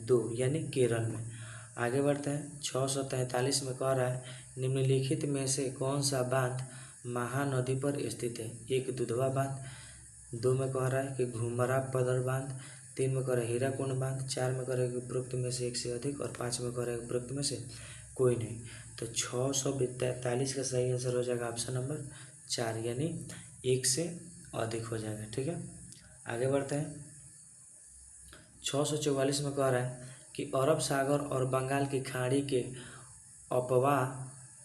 Speaker 1: 2, यानी केरल में। आगे बढ़ते हैं। 643 में कह रहा है निम्नलिखित में से कौन सा बांध महानदी पर स्थित है। 1 दुधवा बांध, 2 में कह रहा है कि घुमरा पदर बांध, 3 में कह रहा है हीराकुंड बांध, 4 में कह रहा है कि उपरोक्त में से एक से अधिक, और 5 में कह रहा है उपरोक्त में से कोई नहीं। तो 643 का सही आंसर हो जाएगा ऑप्शन नंबर 4, यानी एक से अधिक हो जाएगा। ठीक है, आगे बढ़ते हैं। 644 में कह रहा है कि अरब सागर और बंगाल की खाड़ी के अपवाह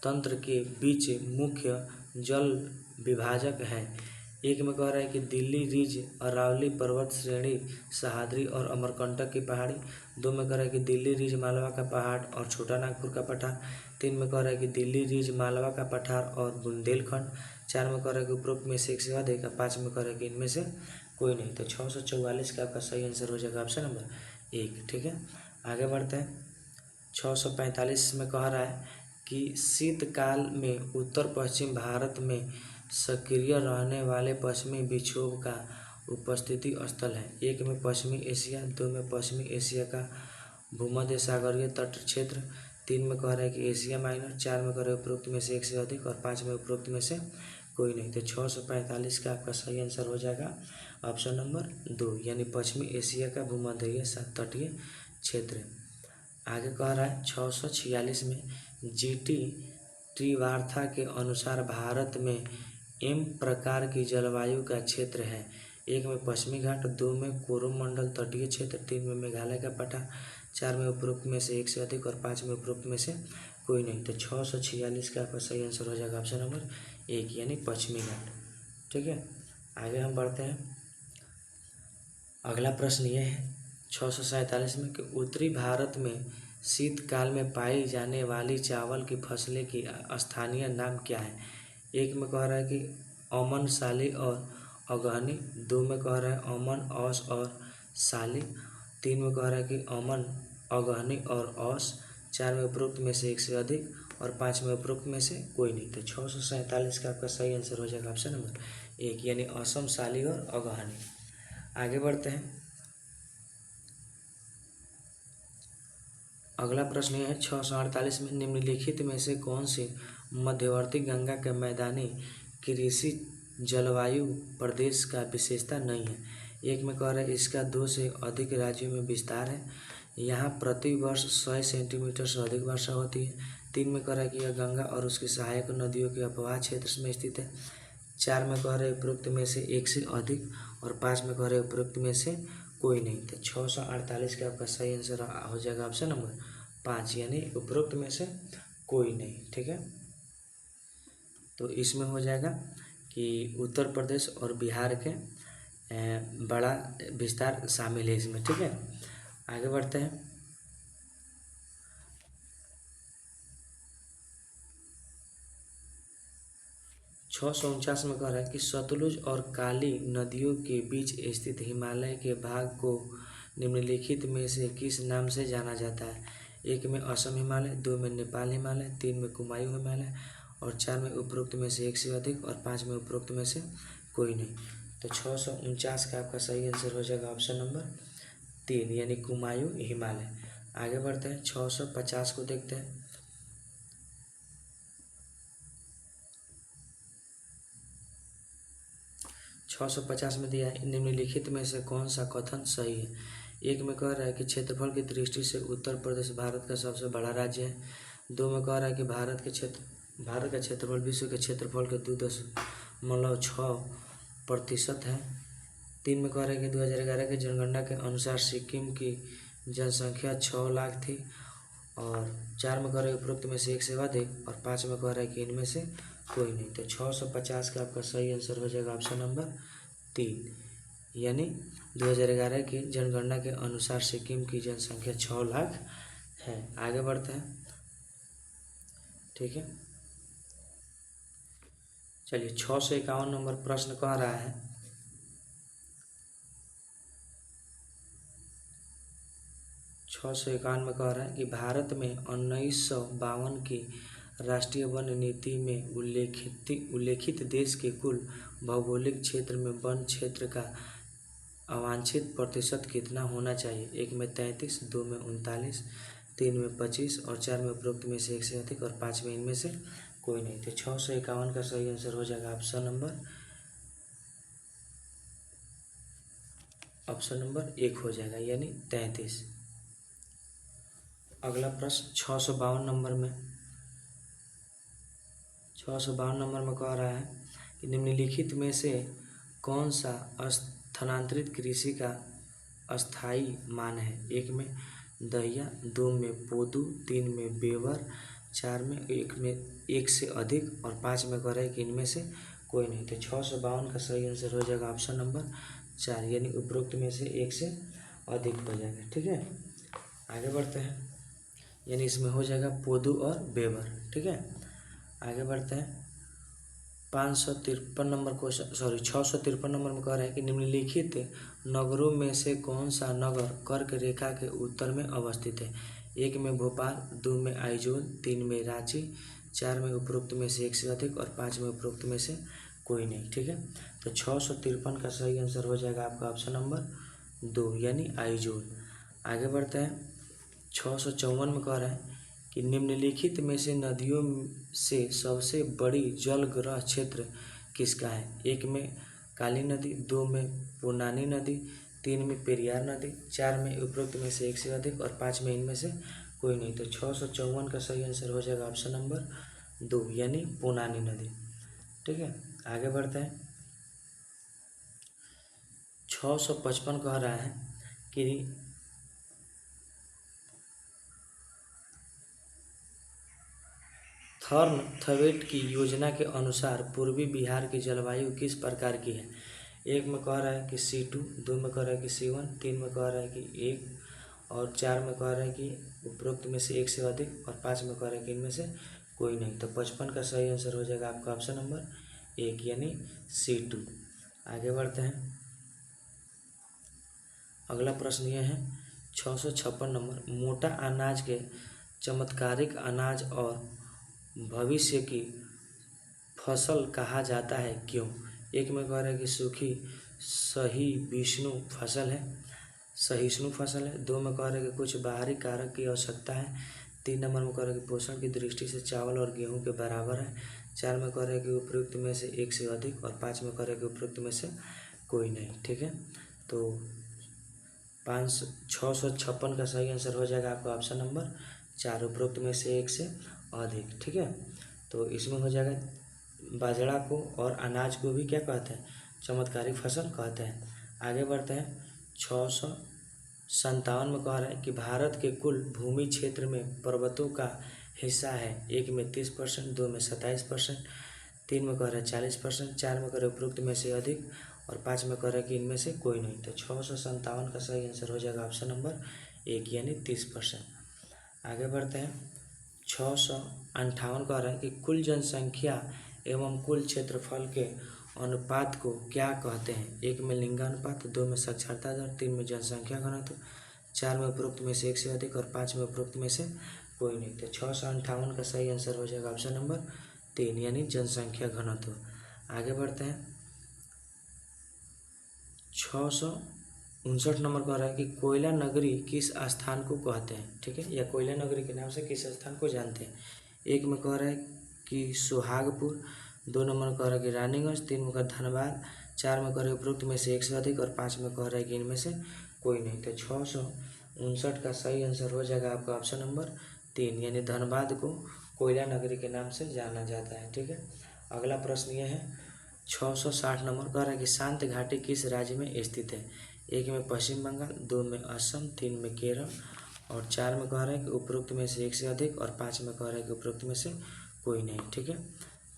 Speaker 1: तंत्र के बीच मुख्य जल विभाजक है। 1 में कह रहा है कि दिल्ली रिज, अरावली पर्वत श्रेणी, सह्याद्री और अमरकंटक की पहाड़ी। 2 में कह रहा है कि दिल्ली रिज, मालवा का पहाड़ और छोटा नागपुर का पठार। 3 में कह रहा है कि दिल्ली रिज, मालवा का पठार और बुंदेलखंड। 4 में कह रहा है कि उपरोक्त में से एक से अधिक, 5 में कह रहा है कि इनमें से कोई नहीं। तो 644 का आपका सही आंसर हो जाएगा ऑप्शन नंबर 1। ठीक है, आगे बढ़ते हैं। 645 में कह रहा है कि शीतकाल में उत्तर पश्चिम भारत में सक्रिय रहने वाले पश्चिमी विक्षोभ का उपस्थिति स्थल है। 1 में पश्चिमी एशिया, 2 में पश्चिमी एशिया का भूमध्य सागरीय तट क्षेत्र, 3 में कह रहा है कि एशिया माइनर, 4 में कह रहा है उपरोक्त में से एक से अधिक, और 5 में उपरोक्त में से कोई नहीं। तो 645 का आपका सही आंसर हो जाएगा ऑप्शन नंबर 2, यानी पश्चिमी एशिया का भूमध्य तटीय क्षेत्र। आगे कह रहा है 646 में जीटी त्रिवार्था के अनुसार भारत में एम प्रकार की जलवायु का क्षेत्र है। 1 में पश्चिमी घाट, 2 में कोरोमंडल तटीय क्षेत्र, 3 में मेघालय का पठार, 4 में उपरोक्त में से एक से अधिक, और 5 में उपरोक्त में से कोई नहीं। तो 646 का आपका सही आंसर हो जाएगा ऑप्शन नंबर 1, यानी पश्चिमी घाट। ठीक है, आगे हम बढ़ते हैं। अगला प्रश्न ये है 647 में कि उत्तरी भारत में शीतकाल में पाई जाने वाली चावल की फसलें की स्थानीय नाम क्या है। एक में कह रहा है कि अमन, साली और अगहनी। दो में कह रहा है अमन, औस और साली। तीन में कह रहा है कि अमन, अगहनी और औस। चार में उपरोक्त में से एक से अधिक और पाँच में उपरोक्त में से कोई नहीं। तो 647 का आपका सही आंसर हो जाएगा ऑप्शन नंबर एक, यानी असम, साली और अगहनी। आगे बढ़ते हैं। अगला प्रश्न है 648 में निम्नलिखित में से कौन से मध्यवर्ती गंगा के मैदानी कृषि जलवायु प्रदेश का विशेषता नहीं है। एक में कह रहा है इसका 2 से अधिक राज्यों में विस्तार है, यहाँ प्रति वर्ष 100 सेंटीमीटर से अधिक वर्षा होती है। तीन में कह रहा है कि यह गंगा और उसकी सहायक नदियों के अपवाह क्षेत्र में स्थित है। चार में कह रहे उपरोक्त में से एक से अधिक और पाँच में कह रहे उपरोक्त में से कोई नहीं। तो 648 का आपका सही आंसर हो जाएगा ऑप्शन नंबर 5, यानी उपरोक्त में से कोई नहीं। ठीक है, तो इसमें हो जाएगा कि उत्तर प्रदेश और बिहार के बड़ा विस्तार शामिल है इसमें। ठीक है, आगे बढ़ते हैं। छः सौ 49 में कह रहा है कि सतलुज और काली नदियों के बीच स्थित हिमालय के भाग को निम्नलिखित में से किस नाम से जाना जाता है। एक में असम हिमालय, दो में नेपाल हिमालय, तीन में कुमायूं हिमालय और चार में उपरोक्त में से एक से अधिक और पाँच में उपरोक्त में से कोई नहीं। तो 649 का आपका सही आंसर हो जाएगा ऑप्शन नंबर 3, यानी कुमायूं हिमालय। आगे बढ़ते हैं 650 को देखते हैं। 650 में दिया है निम्नलिखित में से कौन सा कथन सही है। एक में कह रहा है कि क्षेत्रफल की दृष्टि से उत्तर प्रदेश भारत का सबसे बड़ा राज्य है। दो में कह रहा है कि भारत का क्षेत्रफल विश्व के क्षेत्रफल के 2.6% है। तीन में कह रहा है कि 2011 की जनगणना के अनुसार सिक्किम की जनसंख्या 6 लाख थी। और चार में कह रहा है उपरोक्त में से एक से अधिक और पाँच में कह रहा है कि इनमें से कोई नहीं। तो 650 का आपका सही आंसर हो जाएगा ऑप्शन नंबर 3, यानी 2011 की जनगणना के अनुसार सिक्किम की जनसंख्या 6 लाख है। आगे बढ़ते हैं। ठीक है, चलिए 651 नंबर प्रश्न कह रहा है 651 में कह रहा है कि भारत में 1952 की राष्ट्रीय वन नीति में उल्लेखित देश के कुल भौगोलिक क्षेत्र में वन क्षेत्र का अवांछित प्रतिशत कितना होना चाहिए। एक में 33, दो में 39, तीन में 25 और चार में उपरोक्त में से एक से अधिक और पाँच में इनमें से कोई नहीं। तो 651 का सही आंसर हो जाएगा ऑप्शन नंबर 1 हो जाएगा, यानी 33। अगला प्रश्न 652 नंबर में कह रहा है कि निम्नलिखित में से कौन सा स्थानांतरित कृषि का अस्थायी मान है। एक में दहिया, दो में पोदू, तीन में बेवर, चार में एक से अधिक और पाँच में कह रहा है कि इनमें से कोई नहीं। तो 652 का सही आंसर हो जाएगा ऑप्शन नंबर 4, यानी उपरोक्त में से एक से अधिक हो जाएगा। ठीक है, आगे बढ़ते हैं, यानी इसमें हो जाएगा पोदू और बेवर। ठीक है, आगे बढ़ते हैं। 653 नंबर में कह रहा है कि निम्नलिखित नगरों में से कौन सा नगर कर्क रेखा के उत्तर में अवस्थित है। एक में भोपाल, दो में आइजोल, तीन में रांची, चार में उपरोक्त में से एक से अधिक और पाँच में उपरोक्त में से कोई नहीं। ठीक है, तो 653 का सही आंसर हो जाएगा आपका ऑप्शन नंबर 2, यानी आइजोल। आगे बढ़ते हैं 654 में कह रहा है कि निम्नलिखित में से नदियों से सबसे बड़ी जलग्रह क्षेत्र किसका है। एक में काली नदी, दो में पूर्णानी नदी, तीन में पेरियार नदी, चार में उपरोक्त में से एक से अधिक और पाँच में इनमें से कोई नहीं। तो 654 का सही आंसर हो जाएगा ऑप्शन नंबर 2, यानी पूर्णानी नदी। ठीक है, आगे बढ़ते हैं। 655 कह रहा है कि थॉर्नथवेट की योजना के अनुसार पूर्वी बिहार की जलवायु किस प्रकार की है। एक में कह रहा है कि C2, दो में कह रहा है कि C1, तीन में कह रहा है कि एक, और चार में कह रहा है कि उपरोक्त में से एक से अधिक, और पाँच में कह रहा है कि इनमें से कोई नहीं। तो 55 का सही आंसर हो जाएगा आपका ऑप्शन नंबर एक यानी C2। आगे बढ़ते हैं। अगला प्रश्न यह है 656 नंबर, मोटा अनाज के चमत्कारिक अनाज और भविष्य की फसल कहा जाता है क्यों? एक में कह रहा है कि सूखी सहिष्णु फसल है, सहिष्णु फसल है। दो में कह रहा है कि कुछ बाहरी कारक की आवश्यकता है। तीन नंबर में कह रहा है कि पोषण की दृष्टि से चावल और गेहूं के बराबर है। चार में कह रहा है कि उपयुक्त में से एक से अधिक, और पाँच में कह रहा है कि उपयुक्त में से कोई नहीं। ठीक है, तो 656 का सही आंसर हो जाएगा आपका ऑप्शन नंबर चार, उपरोक्त में से एक से अधिक। ठीक है, तो इसमें हो जाएगा बाजरा को और अनाज को भी क्या कहते हैं? चमत्कारिक फसल कहते हैं। आगे बढ़ते हैं। 657 में कह रहा है कि भारत के कुल भूमि क्षेत्र में पर्वतों का हिस्सा है। एक में 30%, दो में 27%, तीन में कह रहा है 40%, चार में कह रहा है उपरोक्त में से अधिक, और पाँच में कह रहा है कि इनमें से कोई नहीं। तो 657 का सही आंसर हो जाएगा ऑप्शन नंबर एक यानी 30%। आगे बढ़ते हैं। 658 कह रहा है कि कुल जनसंख्या एवं कुल क्षेत्रफल के अनुपात को क्या कहते हैं? एक में लिंगानुपात, दो में साक्षरता दर, तीन में जनसंख्या घनत्व, चार में उपरोक्त में से एक से अधिक, और पाँच में उपरोक्त में से कोई नहीं। तो 658 का सही आंसर हो जाएगा ऑप्शन नंबर तीन यानी जनसंख्या घनत्व। आगे बढ़ते हैं। 659 नंबर कह रहा है कि कोयला नगरी किस स्थान को कहते हैं? ठीक है, या कोयला नगरी के नाम से किस स्थान को जानते हैं? एक में कह रहा है कि सुहागपुर, दो नंबर में कह रहा है कि रानीगंज, तीन में कह रहा है धनबाद, चार में कह रहा है उपरोक्त में से एक से अधिक, और पाँच में कह रहा है कि इनमें से कोई नहीं। तो 659 का सही आंसर हो जाएगा आपका ऑप्शन नंबर तीन यानी धनबाद को कोयला नगरी के नाम से जाना जाता है। ठीक है, अगला प्रश्न यह है 660 नंबर कह रहा है कि शांत घाटी किस राज्य में स्थित है? एक में पश्चिम बंगाल, दो में असम, तीन में केरल, और चार में कह रहा है कि उपरोक्त में से एक से अधिक, और पाँच में कह रहा है कि उपरोक्त में से कोई नहीं। ठीक है,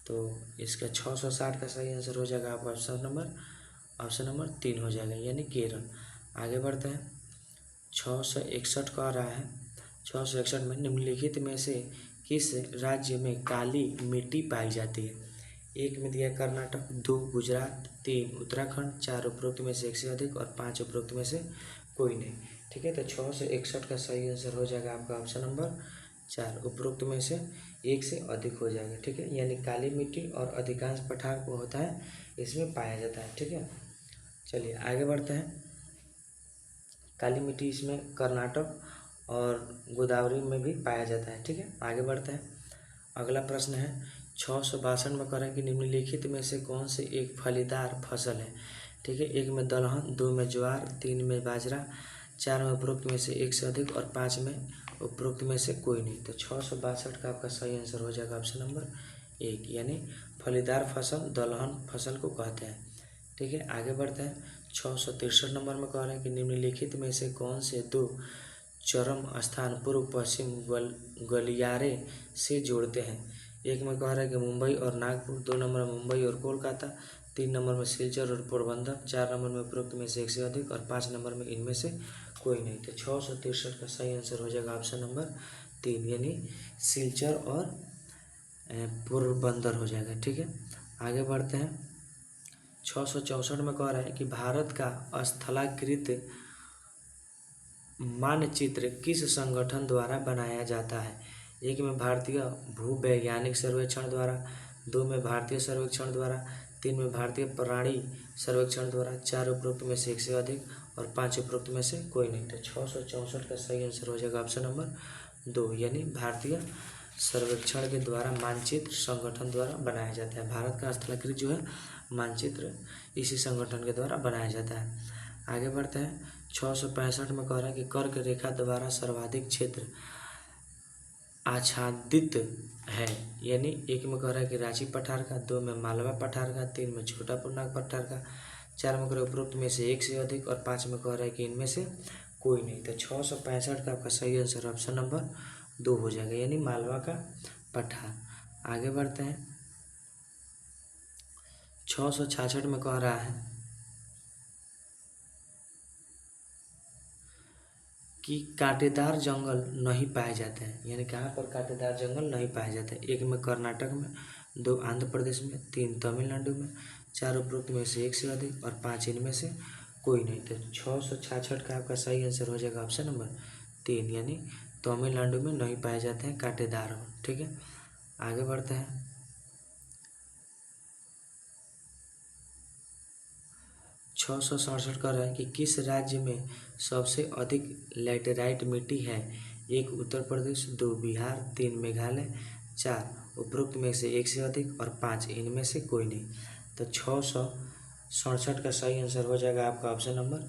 Speaker 1: तो इसका 660 का सही आंसर हो जाएगा आपका ऑप्शन नंबर तीन हो जाएगा यानी केरल। आगे बढ़ते हैं। 661 कह रहा है 661 में निम्नलिखित में से किस राज्य में काली मिट्टी पाई जाती है? एक में दिया कर्नाटक, दो गुजरात, तीन उत्तराखंड, चार उपरोक्त में से एक से अधिक, और पाँच उपरोक्त में से कोई नहीं। ठीक है, तो 661 का सही आंसर हो जाएगा आपका ऑप्शन नंबर चार, उपरोक्त में से एक से अधिक हो जाएगा। ठीक है, यानी काली मिट्टी और अधिकांश पठार को होता है इसमें पाया जाता है। ठीक है, चलिए आगे बढ़ते हैं। काली मिट्टी इसमें कर्नाटक और गोदावरी में भी पाया जाता है। ठीक है, आगे बढ़ते हैं। अगला प्रश्न है 662 में कह रहे हैं कि निम्नलिखित में से कौन से एक फलीदार फसल है? ठीक है, एक में दलहन, दो में ज्वार, तीन में बाजरा, चार में उपरोक्त में से एक से अधिक, और पाँच में उपरोक्त में से कोई नहीं। तो 662 का आपका सही आंसर हो जाएगा ऑप्शन नंबर एक यानी फलीदार फसल दलहन फसल को कहते हैं। ठीक है, आगे बढ़ते हैं। 663 नंबर में कह रहे हैं कि निम्नलिखित में से कौन से दो चरम स्थान पूर्व पश्चिम गलियारे से जोड़ते हैं? एक में कह रहा है कि मुंबई और नागपुर, दो नंबर में मुंबई और कोलकाता, तीन नंबर में सिलचर और पोरबंदर, चार नंबर में उपरोक्त में से एक से अधिक, और पाँच नंबर में इनमें से कोई नहीं। तो 663 का सही आंसर हो जाएगा ऑप्शन नंबर तीन यानी सिलचर और पोरबंदर हो जाएगा। ठीक है, आगे बढ़ते हैं। 664 में कह रहा है कि भारत का स्थलाकृत मानचित्र किस संगठन द्वारा बनाया जाता है? एक में भारतीय भूवैज्ञानिक सर्वेक्षण द्वारा, दो में भारतीय सर्वेक्षण द्वारा, तीन में भारतीय प्राणी सर्वेक्षण द्वारा, चार उपरोक्त में से एक से अधिक, और पाँच उपरोक्त में से कोई नहीं। तो 664 का सही आंसर हो जाएगा ऑप्शन नंबर दो यानी भारतीय सर्वेक्षण के द्वारा मानचित्र संगठन द्वारा बनाया जाता है। भारत का स्थलाकृत जो है मानचित्र इसी संगठन के द्वारा बनाया जाता है। आगे बढ़ते हैं। 665 में कह रहा है कि कर्क रेखा द्वारा सर्वाधिक क्षेत्र आच्छादित है। यानी एक में कह रहा है कि रांची पठार का, दो में मालवा पठार का, तीन में छोटा पूर्णांक पठार का, चार में कह रहा है उपरोक्त में से एक से अधिक, और पाँच में कह रहा है कि इनमें से कोई नहीं। तो 665 का आपका सही आंसर ऑप्शन नंबर दो हो जाएगा यानी मालवा का पठार। आगे बढ़ते हैं। 666 में कह रहा है कि कांटेदार जंगल नहीं पाए जाते हैं, यानी कहाँ पर कांटेदार जंगल नहीं पाए जाते हैं। एक में कर्नाटक में, 2 आंध्र प्रदेश में, 3 तमिलनाडु में, 4 उपरोक्त में से एक से अधिक और 5 इनमें से कोई नहीं। तो 666 का आपका सही आंसर हो जाएगा ऑप्शन नंबर 3, यानी तमिलनाडु में नहीं पाए जाते हैं कांटेदार। ठीक है, आगे बढ़ते हैं। 667 का रहा है कि किस राज्य में सबसे अधिक लैटेराइट मिट्टी है। 1 उत्तर प्रदेश, 2 बिहार, 3 मेघालय, 4 उपरोक्त में से एक से अधिक और 5 इनमें से कोई नहीं। तो 667 का सही आंसर हो जाएगा आपका ऑप्शन नंबर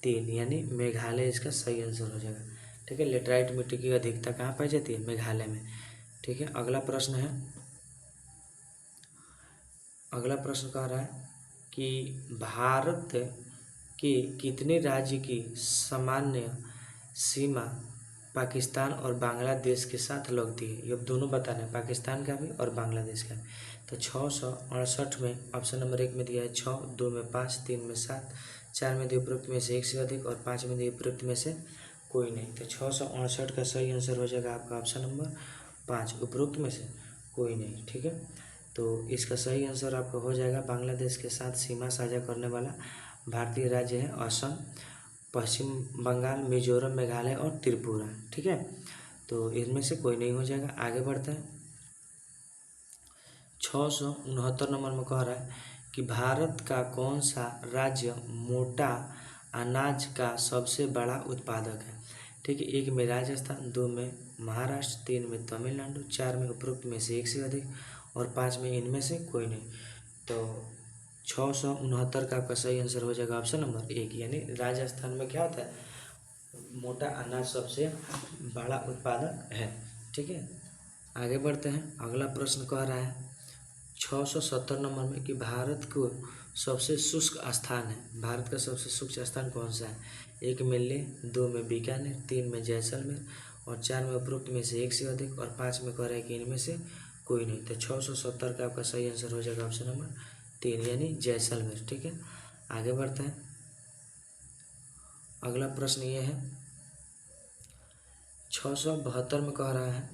Speaker 1: 3, यानी मेघालय इसका सही आंसर हो जाएगा। ठीक है, लेटराइट मिट्टी की अधिकता कहाँ पाई जाती है? मेघालय में। ठीक है, अगला प्रश्न है। अगला प्रश्न कह रहा है कि भारत के कितने राज्य की सामान्य सीमा पाकिस्तान और बांग्लादेश के साथ लगती है? ये दोनों बताना है, पाकिस्तान का भी और बांग्लादेश का भी। तो 668 में ऑप्शन नंबर 1 में दिया है 6, 2 में 5, 3 में 7, 4 में दिए उपरोक्त में से एक से अधिक और 5 में दिए उपरोक्त में से कोई नहीं। तो 668 का सही आंसर हो जाएगा आपका ऑप्शन नंबर 5, उपरोक्त में से कोई नहीं। ठीक है, तो इसका सही आंसर आपका हो जाएगा बांग्लादेश के साथ सीमा साझा करने वाला भारतीय राज्य है असम, पश्चिम बंगाल, मिजोरम, मेघालय और त्रिपुरा। ठीक है, तो इनमें से कोई नहीं हो जाएगा। आगे बढ़ते हैं। 669 नंबर में कह रहा है कि भारत का कौन सा राज्य मोटा अनाज का सबसे बड़ा उत्पादक है? ठीक है, 1 में राजस्थान, 2 में महाराष्ट्र, 3 में तमिलनाडु, 4 में उपरोक्त में से एक से अधिक और 5 में इनमें से कोई नहीं। तो 669 का आपका सही आंसर हो जाएगा ऑप्शन नंबर 1, यानी राजस्थान में क्या होता है? मोटा अनाज सबसे बड़ा उत्पादक है। ठीक है, आगे बढ़ते हैं। अगला प्रश्न कह रहा है 670 नंबर में कि भारत को सबसे शुष्क स्थान है। भारत का सबसे शुष्क स्थान कौन सा है? 1 में लेह, 2 में बीकानेर, 3 में जैसलमेर और 4 में उपरोक्त में से एक से अधिक और 5 में कह रहा है कि इनमें से कोई नहीं। तो 670 का आपका सही आंसर हो जाएगा ऑप्शन नंबर 3, यानी जैसलमेर। ठीक है, आगे बढ़ते हैं। अगला प्रश्न ये है 672 में कह रहा है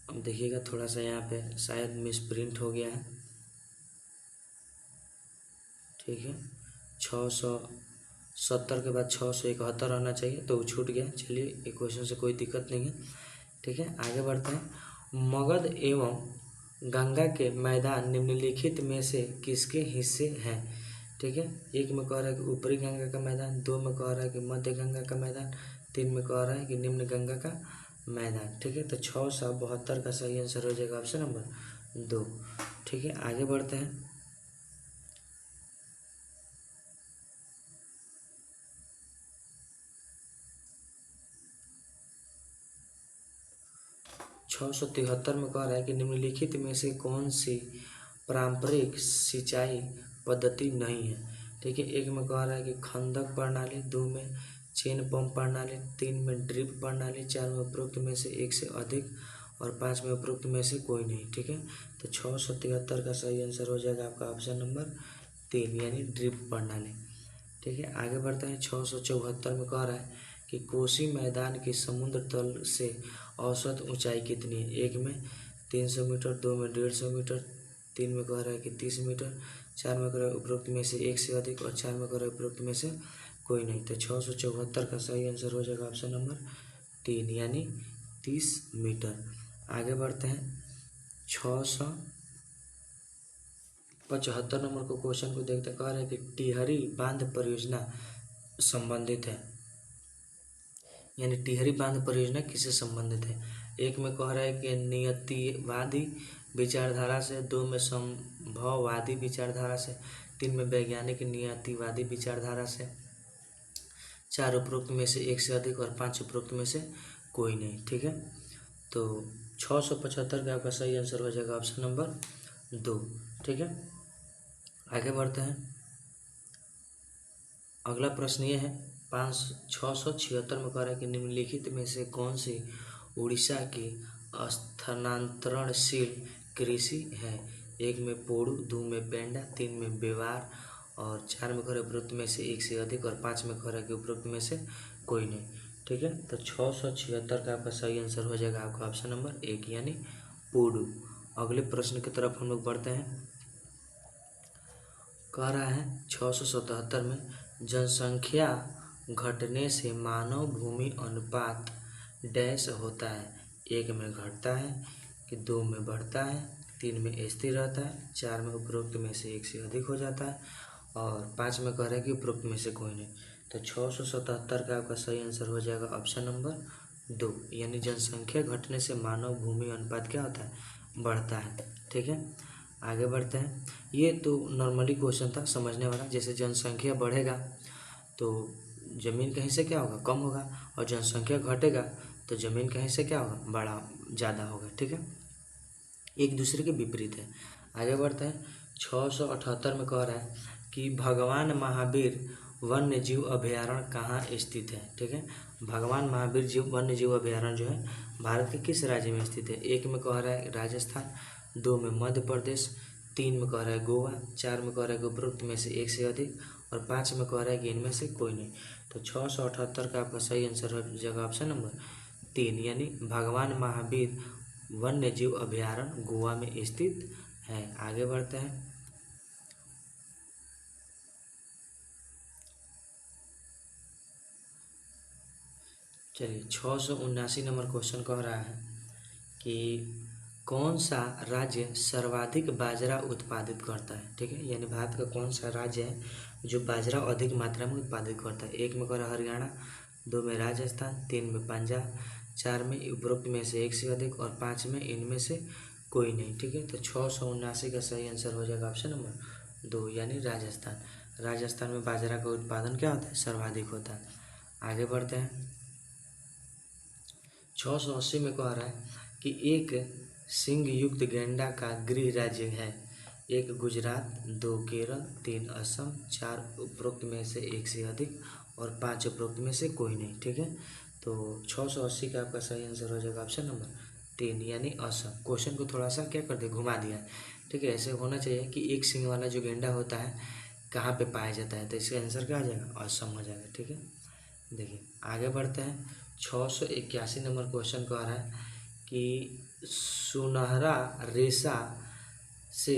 Speaker 1: अब देखिएगा थोड़ा सा यहाँ पे शायद मिसप्रिंट हो गया है। ठीक है, 670 के बाद 671 आना चाहिए, तो वो छूट गया। चलिए, ये क्वेश्चन से कोई दिक्कत नहीं है। ठीक है, आगे बढ़ते हैं। मगध एवं गंगा के मैदान निम्नलिखित में से किसके हिस्से हैं? ठीक है, 1 में कह रहा है कि ऊपरी गंगा का मैदान, 2 में कह रहा है कि मध्य गंगा का मैदान, 3 में कह रहा है कि निम्न गंगा का मैदान। ठीक है, तो 672 का सही आंसर हो जाएगा ऑप्शन नंबर 2। ठीक है, आगे बढ़ते हैं। 673 में कह रहा है कि निम्नलिखित में से कौन सी पारंपरिक सिंचाई पद्धति नहीं है? ठीक है, 1 में कह रहा है कि खंडक प्रणाली, 2 में चेन पंप प्रणाली, 3 में ड्रिप प्रणाली, 4 में उपरोक्त में से एक से अधिक और 5 में उपरोक्त में से कोई नहीं। ठीक है, तो 673 का सही आंसर हो जाएगा आपका ऑप्शन नंबर 3, यानी ड्रिप प्रणाली। ठीक है, आगे बढ़ते हैं। 674 में कह रहा है कि कोसी मैदान की समुद्र तल से औसत ऊंचाई कितनी है? 1 में 300 मीटर, 2 में 150 मीटर, 3 में कह रहा है कि 30 मीटर, 4 में कह रहा है उपरोक्त में से एक से अधिक और 4 में कह रहा है उपरोक्त में से कोई नहीं। तो 674 का सही आंसर हो जाएगा ऑप्शन नंबर 3, यानी 30 मीटर। आगे बढ़ते हैं। 675 नंबर को क्वेश्चन को देखते कह रहे हैं कि टिहरी बांध परियोजना संबंधित है, यानी टिहरी बांध परियोजना किससे संबंधित है? 1 में कह रहा है कि नियतिवादी विचारधारा से, 2 में संभववादी विचारधारा से, 3 में वैज्ञानिक नियतिवादी विचारधारा से, 4 उपरोक्त में से एक से अधिक और 5 उपरोक्त में से कोई नहीं। ठीक है, तो 675 का आपका सही आंसर हो जाएगा ऑप्शन नंबर 2। ठीक है, आगे बढ़ते हैं। अगला प्रश्न ये है 676 में कह रहा है कि निम्नलिखित में से कौन सी उड़ीसा की स्थानांतरणशील कृषि है? एक में पोड़ू, दो में पेंडा, तीन में बेवार और चार में कह रहा है उपरोक्त में से एक से अधिक और पाँच में कह रहा है कि उपरोक्त में से कोई नहीं। ठीक है, तो 676 का आपका सही आंसर हो जाएगा आपका ऑप्शन नंबर 1 यानी पोड़ू। अगले प्रश्न की तरफ हम लोग बढ़ते हैं। कह रहा है 677 में जनसंख्या घटने से मानव भूमि अनुपात डैश होता है। एक में घटता है कि दो में बढ़ता है, तीन में स्थिर रहता है, चार में उपरोक्त में से एक से अधिक हो जाता है और पाँच में कह रहा है कि उपरोक्त में से कोई नहीं। तो 677 का आपका सही आंसर हो जाएगा ऑप्शन नंबर 2 यानी जनसंख्या घटने से मानव भूमि अनुपात क्या होता है, बढ़ता है। ठीक है, आगे बढ़ते हैं। ये तो नॉर्मली क्वेश्चन था समझने वाला। जैसे जनसंख्या बढ़ेगा तो ज़मीन कहीं से क्या होगा, कम होगा, और जनसंख्या घटेगा तो ज़मीन कहीं से क्या होगा, बड़ा ज़्यादा होगा। ठीक है, एक दूसरे के विपरीत है। आगे बढ़ते हैं। 678 में कह रहा है कि भगवान महावीर वन्य जीव अभयारण्य कहाँ स्थित है। ठीक है, भगवान महावीर जीव वन्य जीव अभयारण्य जो है भारत के किस राज्य में स्थित है। एक में कह रहा है राजस्थान, दो में मध्य प्रदेश, तीन में कह रहा है गोवा, चार में कह रहा है कि उपरोक्त में से एक से अधिक और पाँच में कह रहा है कि इनमें से कोई नहीं। तो 678 का आपका सही आंसर हो जाएगा ऑप्शन नंबर 3 यानी भगवान महावीर वन्य जीव अभयारण्य गोवा में स्थित है। आगे बढ़ते हैं। चलिए 679 नंबर क्वेश्चन कह रहा है कि कौन सा राज्य सर्वाधिक बाजरा उत्पादित करता है। ठीक है, यानी भारत का कौन सा राज्य है जो बाजरा अधिक मात्रा में उत्पादित करता है। एक में कह रहा है हरियाणा, दो में राजस्थान, तीन में पंजाब, चार में उपरोक्त में से एक से अधिक और पाँच में इनमें से कोई नहीं। ठीक है, तो 679 का सही आंसर हो जाएगा ऑप्शन नंबर 2 यानी राजस्थान। राजस्थान में बाजरा का उत्पादन क्या होता है, सर्वाधिक होता है। आगे बढ़ते हैं। 680 में कह रहा है कि एक सिंह युक्त गैंडा का गृह राज्य है। एक गुजरात, दो केरल, तीन असम, चार उपरोक्त में से एक से अधिक और पाँच उपरोक्त में से कोई नहीं। ठीक है, तो 680 का आपका सही आंसर हो जाएगा ऑप्शन नंबर 3 यानी असम। क्वेश्चन को थोड़ा सा क्या कर दिया, घुमा दिया। ठीक है, ऐसे होना चाहिए कि एक सिंह वाला जो गैंडा होता है कहाँ पे पाया जाता है, तो इसका आंसर क्या आ जाएगा, असम हो जाएगा। ठीक है, देखिए आगे बढ़ते हैं। 681 नंबर क्वेश्चन कह रहा है कि सुनहरा रेशा से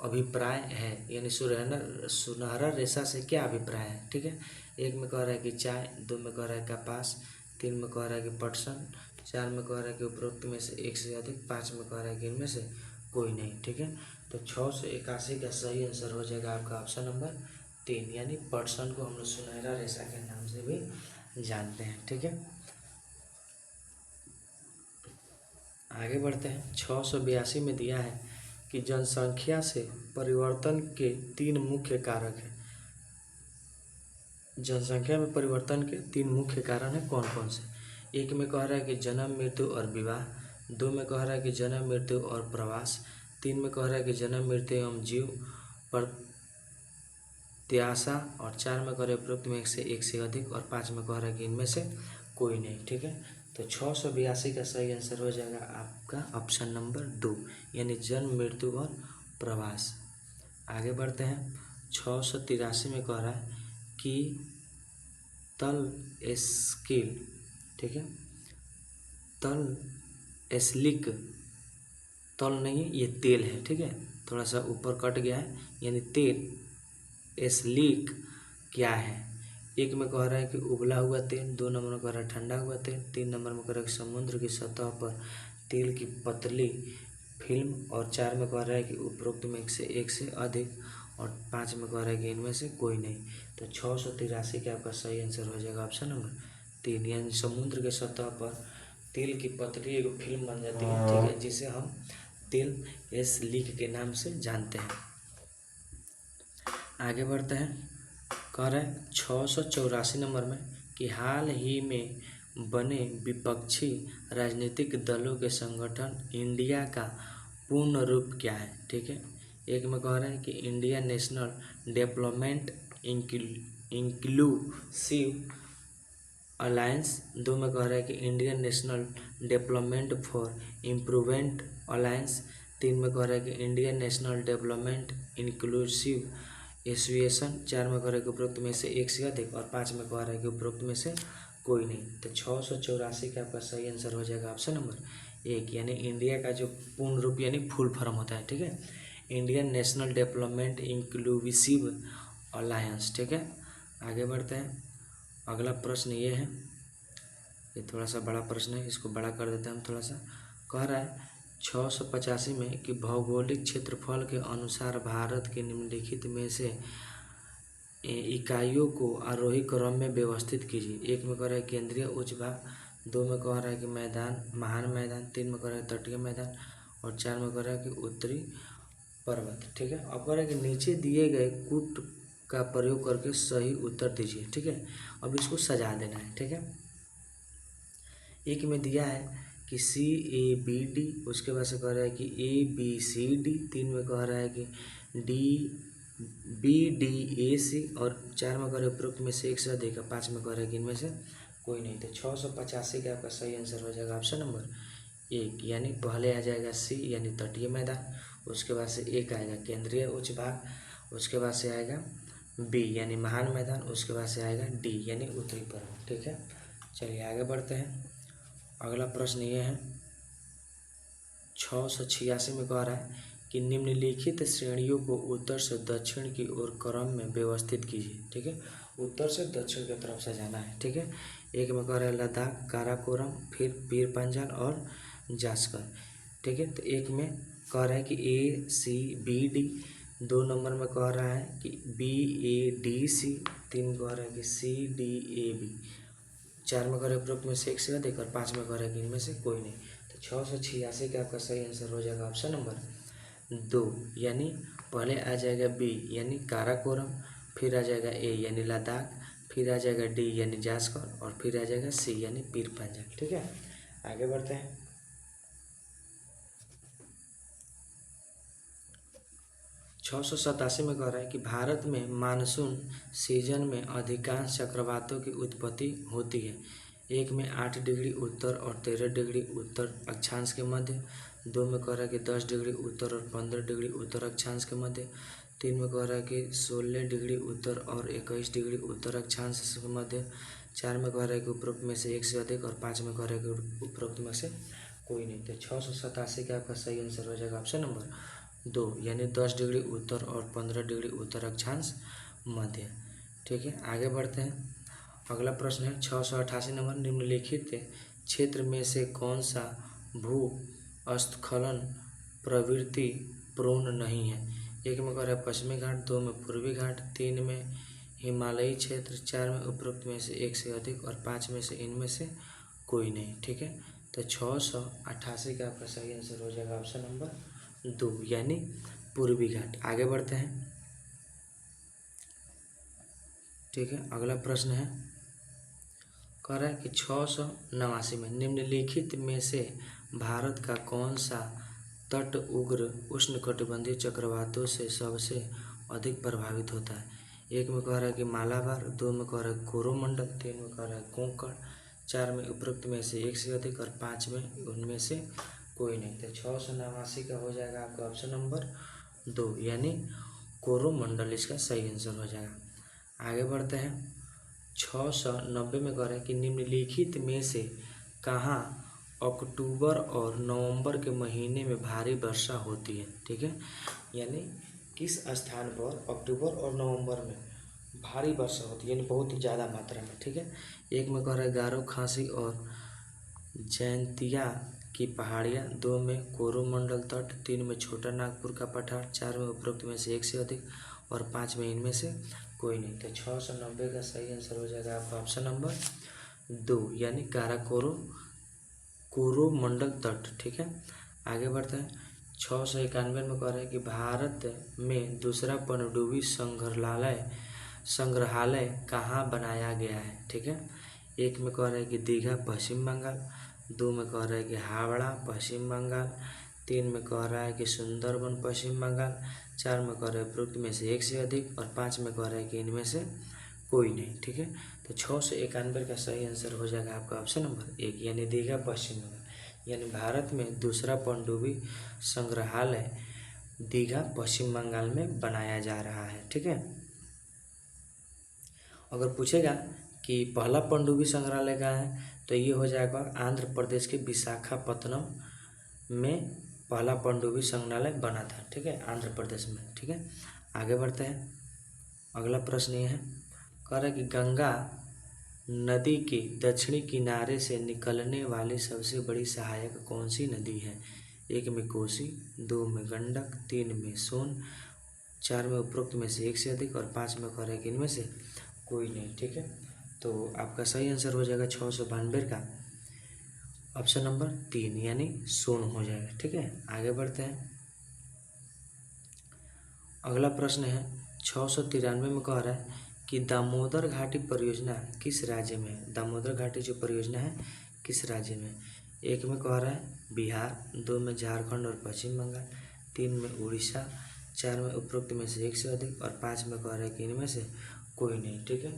Speaker 1: अभिप्राय है, यानी सुनहरा रेशा से क्या अभिप्राय है। ठीक है, एक में कह रहा है कि चाय, दो में कह रहा है कपास, तीन में कह रहा है कि पटसन, चार में कह रहा है कि उपरोक्त में से एक से अधिक, पाँच में कह रहा है कि इनमें से कोई नहीं। ठीक है, तो 681 का सही आंसर हो जाएगा आपका ऑप्शन नंबर 3 यानी पटसन को हम लोग सुनहरा रेशा के नाम से भी जानते हैं। ठीक है, आगे बढ़ते हैं। 682 में दिया है कि जनसंख्या से परिवर्तन के 3 मुख्य कारक हैं। जनसंख्या में परिवर्तन के 3 मुख्य कारण हैं, कौन कौन से। एक में कह रहा है कि जन्म, मृत्यु और विवाह, दो में कह रहा है कि जन्म, मृत्यु और प्रवास, तीन में कह रहा है कि जन्म, मृत्यु एवं जीव प्रत्याशा और चार में कह रहा है उपरोक्त में एक से अधिक और पाँच में कह रहा है कि इनमें से कोई नहीं। ठीक है, तो 682 का सही आंसर हो जाएगा आपका ऑप्शन नंबर 2 यानी जन्म, मृत्यु और प्रवास। आगे बढ़ते हैं। 683 में कह रहा है कि तल स्किल, ठीक है, तल एस्लिक, तल नहीं है ये तेल है। ठीक है, थोड़ा सा ऊपर कट गया है, यानी तेल एस्लिक क्या है। एक में कह रहा है कि उबला हुआ तेल, दो नंबर में कह रहा है ठंडा हुआ तेल, तीन नंबर में कह रहा है कि समुद्र की सतह पर तेल की पतली फिल्म और चार में कह रहा है कि उपरोक्त में एक से अधिक और पाँच में कह रहा है कि इनमें से कोई नहीं। तो 683 का आपका सही आंसर हो जाएगा ऑप्शन नंबर 3 यानी समुद्र के सतह पर तेल की पतली एक फिल्म बन जाती है। ठीक है, जिसे हम तेल एस्लिक के नाम से जानते हैं। आगे बढ़ते हैं। कह रहे हैं 684 नंबर में कि हाल ही में बने विपक्षी राजनीतिक दलों के संगठन इंडिया का पूर्ण रूप क्या है। ठीक है, एक में कह रहे हैं कि India national development inclusive alliance, दो में कह रहा है कि Indian national development for improvement alliance, 3 में कह रहा है कि Indian national development inclusive association. 4 में कह रहा है कि उपरोक्त में से एक से अधिक, और 5 में कह रहा है कि उपरोक्त में से कोई नहीं। तो 684 का आपका सही आंसर हो जाएगा ऑप्शन नंबर 1, यानी इंडिया का जो पूर्ण रूप यानी फुल फॉर्म होता है, ठीक है, Indian national development inclusive alliance, ठीक है। आगे बढ़ते हैं। अगला प्रश्न ये है, ये थोड़ा सा बड़ा प्रश्न है, इसको बड़ा कर देते हैं हम थोड़ा सा। कह रहा है 685 में कि भौगोलिक क्षेत्रफल के अनुसार भारत के निम्नलिखित में से इकाइयों को आरोही क्रम में व्यवस्थित कीजिए। 1 में कह रहा है केंद्रीय उच्च भाग, 2 में कह रहा है कि मैदान महान मैदान, 3 में कह रहा है तटीय मैदान, और 4 में कह रहा है कि उत्तरी पर्वत, ठीक है। अब कह रहा है कि नीचे दिए गए कूट का प्रयोग करके सही उत्तर दीजिए, ठीक है। अब इसको सजा देना है, ठीक है। 1 में दिया है कि CABD, उसके बाद से कह रहा है कि ABCD, 3 में कह रहा है कि DBDAC, और 4 में कह रहा है उपरोक्त में से एक से अधिक, 5 में कह रहा है कि इनमें से कोई नहीं। तो 685 का आपका सही आंसर हो जाएगा ऑप्शन नंबर 1, यानी पहले आ जाएगा C यानी तटीय मैदान, उसके बाद से 1 आएगा केंद्रीय उच्च भाग, उसके बाद से आएगा B यानी महान मैदान, उसके बाद से आएगा D यानी उत्तरी पर्वत, ठीक है। चलिए आगे बढ़ते हैं। अगला प्रश्न ये है 686 में कह रहा है कि निम्नलिखित श्रेणियों को उत्तर से दक्षिण की ओर क्रम में व्यवस्थित कीजिए, ठीक है। उत्तर से दक्षिण की तरफ से जाना है, ठीक है। 1 में कह रहा है लद्दाख, काराकोरम, फिर पीर पंजाल और जास्कर, ठीक है। तो 1 में कह रहा है कि ACBD, 2 नंबर में कह रहा है कि BADC, 3 कह रहा है कि CDAB, 4 में कह रहा है उपरोक्त में से एक से अधिक, और 5 में कह रहा है कि इनमें से कोई नहीं। तो 686 का आपका सही आंसर हो जाएगा ऑप्शन नंबर 2, यानी पहले आ जाएगा B यानी काराकोरम, फिर आ जाएगा A यानी लद्दाख, फिर आ जाएगा D यानी जास्कर, और फिर आ जाएगा C यानी पीर पंजाल, ठीक है। आगे बढ़ते हैं। 687 में कह रहा है कि भारत में मानसून सीजन में अधिकांश चक्रवातों की उत्पत्ति होती है। 1 में 8 डिग्री उत्तर और 13 डिग्री उत्तर अक्षांश के मध्य, 2 में कह रहा है कि 10 डिग्री उत्तर और 15 डिग्री उत्तर अक्षांश के मध्य, 3 में कह रहा है कि 16 डिग्री उत्तर और 21 डिग्री उत्तर अक्षांश के मध्य, 4 में कह रहा है कि उपरोक्त में से एक से अधिक, और 5 में कह रहा है कि उपरोक्त में से कोई नहीं। तो 687 का आपका सही आंसर हो जाएगा ऑप्शन नंबर 2, यानी 10 डिग्री उत्तर और 15 डिग्री उत्तर अक्षांश मध्य, ठीक है। आगे बढ़ते हैं। अगला प्रश्न है 688 नंबर, निम्नलिखित क्षेत्र में से कौन सा भूस्खलन प्रवृत्ति पूर्ण नहीं है। 1 में कह रहा है पश्चिमी घाट, 2 में पूर्वी घाट, 3 में हिमालयी क्षेत्र, 4 में उपरोक्त में से एक से अधिक, और 5 में से इनमें से कोई नहीं, ठीक है। तो 688 का आपका सही आंसर हो जाएगा ऑप्शन नंबर 2, यानी पूर्वी घाट। आगे बढ़ते हैं, ठीक है। अगला प्रश्न है, कह रहा है कि 689 में निम्नलिखित में से भारत का कौन सा तट उग्र उष्णकटिबंधीय चक्रवातों से सबसे अधिक प्रभावित होता है। 1 में कह रहा है कि मालाबार, 2 में कह रहा है कोरोमंडल, 3 में कह रहा है कोंकण, 4 में उपरोक्त में से एक से अधिक, और 5 में उनमें से कोई नहीं। तो 689 का हो जाएगा आपका ऑप्शन नंबर 2, यानी कोरोमंडल इसका सही आंसर हो जाएगा। आगे बढ़ते हैं। 690 में कह रहा है कि निम्नलिखित में से कहाँ अक्टूबर और नवंबर के महीने में भारी वर्षा होती है, ठीक है। यानी किस स्थान पर अक्टूबर और नवंबर में भारी वर्षा होती है, यानी बहुत ही ज़्यादा मात्रा में, ठीक है। 1 में कह रहा है गारो, खासी और जैंतिया की पहाड़ियाँ, 2 में कोरोमंडल तट, 3 में छोटा नागपुर का पठार, 4 में उपरोक्त में से एक से अधिक, और 5 में इनमें से कोई नहीं। तो 690 का सही आंसर हो जाएगा आपका ऑप्शन नंबर 2, यानी कोरोमंडल तट, ठीक है। आगे बढ़ते हैं। 691 में कह रहा है कि भारत में दूसरा पनडुब्बी संग्रहालय कहाँ बनाया गया है, ठीक है। 1 में कह रहा है कि दीघा पश्चिम बंगाल, 2 में कह रहा है कि हावड़ा पश्चिम बंगाल, 3 में कह रहा है कि सुंदरबन पश्चिम बंगाल, 4 में कह रहा है उपरोक्त में से एक से अधिक, और 5 में कह रहा है कि इनमें से कोई नहीं, ठीक है। तो 691 का सही आंसर हो जाएगा आपका ऑप्शन नंबर 1, यानी दीघा पश्चिम बंगाल। यानी भारत में दूसरा पनडुब्बी संग्रहालय दीघा पश्चिम बंगाल में बनाया जा रहा है। ठीक है, अगर पूछेगा कि पहला पनडुब्बी संग्रहालय कहाँ है, तो ये हो जाएगा आंध्र प्रदेश के विशाखापत्तनम में पहला पनडुब्बी संग्रहालय बना था। ठीक है, आंध्र प्रदेश में। ठीक है, आगे बढ़ते हैं। अगला प्रश्न ये है, कह रहा है कि गंगा नदी के दक्षिणी किनारे से निकलने वाली सबसे बड़ी सहायक कौन सी नदी है? 1 में कोसी, 2 में गंडक, 3 में सोन, 4 में उपरोक्त में से एक से अधिक और 5 में कह रहा है कि इनमें से कोई नहीं। ठीक है, तो आपका सही आंसर हो जाएगा 692 का ऑप्शन नंबर 3 यानी सोन हो जाएगा। ठीक है, आगे बढ़ते हैं। अगला प्रश्न है 693 में कह रहा है कि दामोदर घाटी परियोजना किस राज्य में है? दामोदर घाटी जो परियोजना है किस राज्य में? 1 में कह रहा है बिहार, 2 में झारखंड और पश्चिम बंगाल, 3 में उड़ीसा, 4 में उपरोक्त में से एक से अधिक और 5 में कह रहा है कि इनमें से कोई नहीं। ठीक है,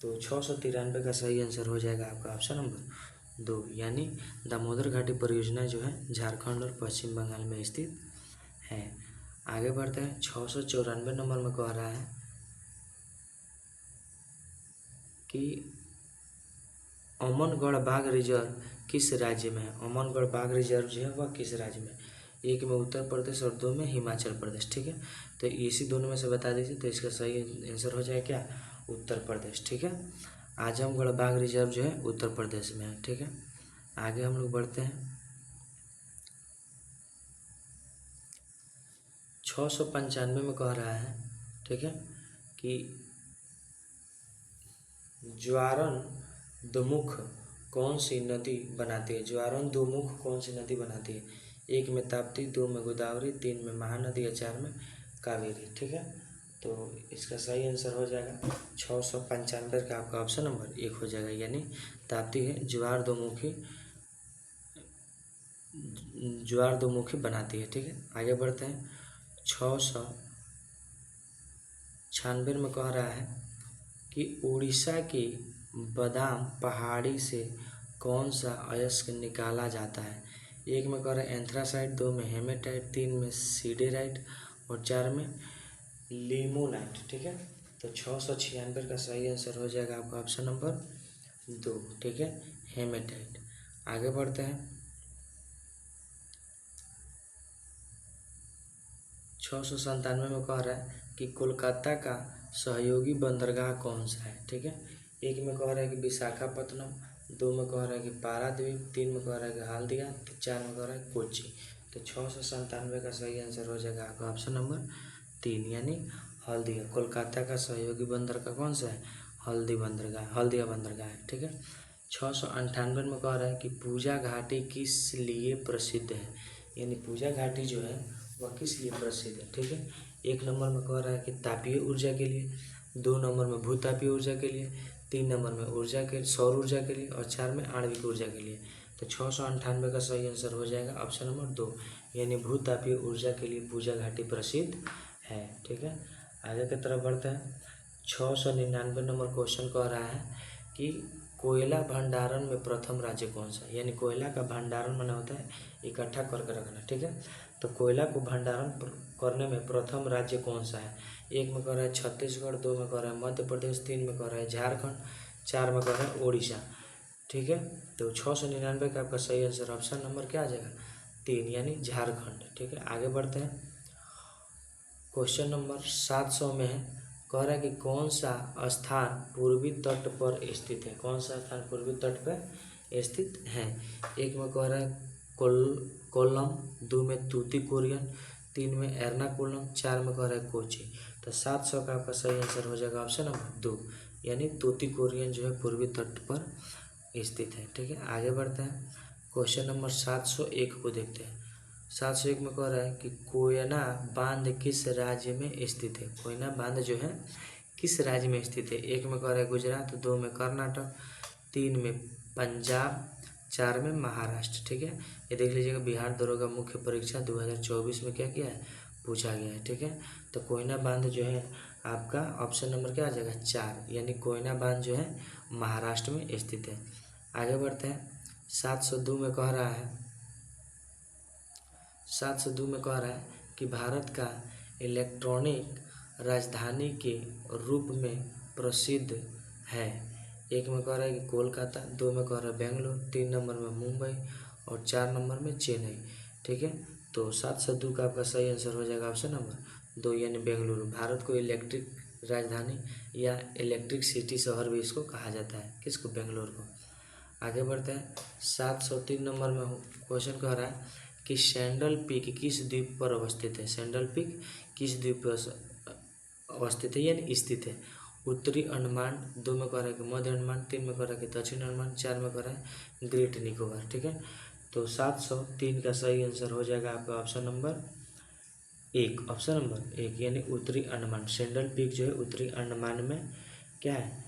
Speaker 1: तो 693 का सही आंसर हो जाएगा आपका ऑप्शन नंबर 2 यानी दामोदर घाटी परियोजना जो है झारखंड और पश्चिम बंगाल में स्थित है। आगे बढ़ते हैं। 694 नंबर में कह रहा है कि अमनगढ़ बाघ रिजर्व किस राज्य में है? अमनगढ़ बाघ रिजर्व जो है वह किस राज्य में? 1 में उत्तर प्रदेश और 2 में हिमाचल प्रदेश। ठीक है, तो इसी दोनों में से बता दीजिए, तो इसका सही आंसर हो जाए क्या? उत्तर प्रदेश। ठीक है, आजमगढ़ बाघ रिजर्व जो है उत्तर प्रदेश में है। ठीक है, आगे हम लोग बढ़ते हैं। 695 में कह रहा है, ठीक है, कि ज्वारन दोमुख कौन सी नदी बनाती है? ज्वारन दोमुख कौन सी नदी बनाती है? 1 में ताप्ती, 2 में गोदावरी, 3 में महानदी या 4 में कावेरी। ठीक है, तो इसका सही आंसर हो जाएगा 695 का आपका ऑप्शन नंबर 1 हो जाएगा यानी ताप्ती है ज्वार दोमुखी बनाती है। ठीक है, आगे बढ़ते हैं। 696 में कह रहा है कि उड़ीसा की बादाम पहाड़ी से कौन सा अयस्क निकाला जाता है? 1 में कह रहा है एंथ्रासाइट, 2 में हेमेटाइट, 3 में सीडेराइट और 4 में लिमोनाइट। ठीक है, तो 696 का सही आंसर हो जाएगा आपका ऑप्शन नंबर 2। ठीक है, हेमेटाइट। आगे बढ़ते हैं। 697 में कह रहा है कि कोलकाता का सहयोगी बंदरगाह कौन सा है? ठीक है, 1 में कह रहा है कि विशाखापत्तनम, 2 में कह रहा है कि पारादीप, 3 में कह रहा है कि हल्दिया, 4 में कह रहा है कोच्चि। तो 697 का सही आंसर हो जाएगा आपका ऑप्शन नंबर 3 यानी हल्दिया। कोलकाता का सहयोगी बंदरगाह कौन सा है? हल्दिया बंदरगाह है। ठीक है, 698 में कह रहा है कि पूजा घाटी किस लिए प्रसिद्ध है? यानी पूजा घाटी जो है वह किस लिए प्रसिद्ध है? ठीक है, 1 नंबर में कह रहा है कि तापीय ऊर्जा के लिए, 2 नंबर में भूतापीय ऊर्जा के लिए, 3 नंबर में सौर ऊर्जा के लिए और 4 में आणविक ऊर्जा के लिए। तो 698 का सही आंसर हो जाएगा ऑप्शन नंबर 2 यानी भूतापीय ऊर्जा के लिए पूजा घाटी प्रसिद्ध है। ठीक है, आगे की तरफ बढ़ते हैं। 699 नंबर क्वेश्चन कह रहा है कि कोयला भंडारण में प्रथम राज्य कौन सा? यानी कोयला का भंडारण माना होता है इकट्ठा करके रखना। ठीक है, तो कोयला को भंडारण करने में प्रथम राज्य कौन सा है? 1 में कह रहा है छत्तीसगढ़, 2 में कह रहा है मध्य प्रदेश, 3 में कह रहा है झारखंड, 4 में कह रहा है उड़ीसा। ठीक है, तो 699 का आपका सही आंसर ऑप्शन नंबर क्या आ जाएगा? 3 यानी झारखंड। ठीक है, आगे बढ़ते हैं। क्वेश्चन नंबर 700 में है, कह रहा है कि कौन सा स्थान पूर्वी तट पर स्थित है? कौन सा स्थान पूर्वी तट पर स्थित है? 1 में कह रहा है कोल्लम, 2 में तूतीकोरिन, 3 में एर्नाकुलम, 4 में कह रहा है कोची। तो 700 का आपका सही आंसर हो जाएगा ऑप्शन नंबर 2 यानी तूतीकोरिन जो है पूर्वी तट पर स्थित है। ठीक है, आगे बढ़ते हैं। क्वेश्चन नंबर 701 को देखते हैं। 701 में कह रहा है कि कोयना बांध किस राज्य में स्थित है? कोयना बांध जो है किस राज्य में स्थित है? 1 में कह रहा है गुजरात, 2 में कर्नाटक, 3 में पंजाब, 4 में महाराष्ट्र। ठीक है, ये देख लीजिएगा बिहार दरोगा मुख्य परीक्षा 2024 में क्या किया है? पूछा गया है। ठीक है, तो कोयना बांध जो है आपका ऑप्शन नंबर क्या आ जाएगा? 4 यानी कोयना बांध जो है महाराष्ट्र में स्थित है। आगे बढ़ते हैं। 702 में कह रहा है 702 में कह रहा है कि भारत का इलेक्ट्रॉनिक राजधानी के रूप में प्रसिद्ध है। 1 में कह रहा है कि कोलकाता, 2 में कह रहा है बेंगलोर, 3 नंबर में मुंबई और 4 नंबर में चेन्नई। ठीक है, तो 702 का आपका सही आंसर हो जाएगा ऑप्शन नंबर 2 यानी बेंगलुरु। भारत को इलेक्ट्रिक राजधानी या इलेक्ट्रिक सिटी शहर भी इसको कहा जाता है, किसको? बेंगलोर को। आगे बढ़ते हैं। 703 नंबर में क्वेश्चन कह रहा है कि सैंडल पीक किस द्वीप पर अवस्थित है? सैंडल पीक किस द्वीप पर अवस्थित है यानी स्थित है? उत्तरी अंडमान, 2 में कह रहा है कि मध्य अंडमान, 3 में कह रहा है कि दक्षिण अंडमान, 4 में कह रहा है ग्रेट निकोबार। ठीक है, तो 703 का सही आंसर हो जाएगा आपका ऑप्शन नंबर 1। ऑप्शन नंबर 1 यानी उत्तरी अंडमान। सैंडल पीक जो है उत्तरी अंडमान में क्या है?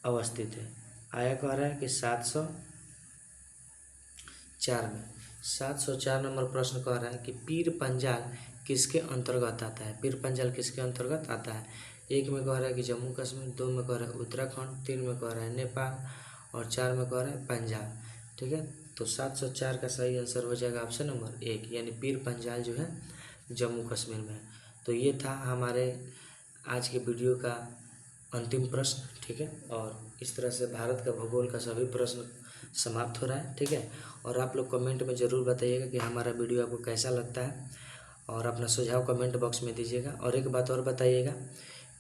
Speaker 1: अवस्थित है। आया कह रहा है कि 704 में 704 नंबर प्रश्न कह रहा है कि पीर पंजाल किसके अंतर्गत आता है? पीर पंजाल किसके अंतर्गत आता है? 1 में कह रहा है कि जम्मू कश्मीर, 2 में कह रहा है उत्तराखंड, 3 में कह रहा है नेपाल और 4 में कह रहा है पंजाब। ठीक है, तो 704 का सही आंसर हो जाएगा ऑप्शन नंबर 1 यानी पीर पंजाल जो है जम्मू कश्मीर में है। तो ये था हमारे आज के वीडियो का अंतिम प्रश्न। ठीक है, और इस तरह से भारत का भूगोल का सभी प्रश्न समाप्त हो रहा है। ठीक है, और आप लोग कमेंट में ज़रूर बताइएगा कि हमारा वीडियो आपको कैसा लगता है और अपना सुझाव कमेंट बॉक्स में दीजिएगा। और एक बात और बताइएगा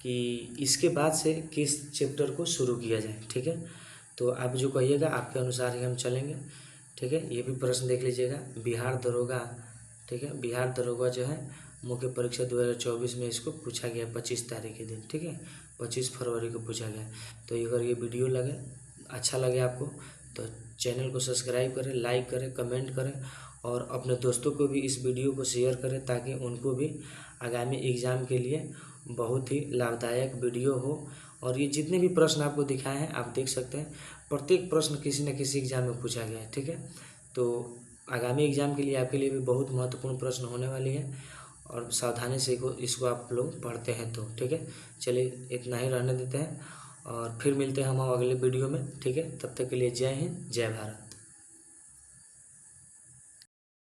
Speaker 1: कि इसके बाद से किस चैप्टर को शुरू किया जाए। ठीक है, तो आप जो कहिएगा आपके अनुसार ही हम चलेंगे। ठीक है, ये भी प्रश्न देख लीजिएगा। बिहार दरोगा, ठीक है, बिहार दरोगा जो है मुख्य परीक्षा 2024 में इसको पूछा गया 25 तारीख के दिन। ठीक है, 25 फरवरी को पूछा गया। तो अगर ये वीडियो लगे, अच्छा लगे आपको, तो चैनल को सब्सक्राइब करें, लाइक करें, कमेंट करें और अपने दोस्तों को भी इस वीडियो को शेयर करें ताकि उनको भी आगामी एग्ज़ाम के लिए बहुत ही लाभदायक वीडियो हो। और ये जितने भी प्रश्न आपको दिखाए हैं आप देख सकते हैं, प्रत्येक प्रश्न किसी न किसी एग्ज़ाम में पूछा गया है। ठीक है, तो आगामी एग्ज़ाम के लिए आपके लिए भी बहुत महत्वपूर्ण प्रश्न होने वाली है और सावधानी से इसको आप लोग पढ़ते हैं तो। ठीक है, चलिए इतना ही रहने देते हैं और फिर मिलते हैं हम अगले वीडियो में। ठीक है, तब तक के लिए जय हिंद, जय भारत।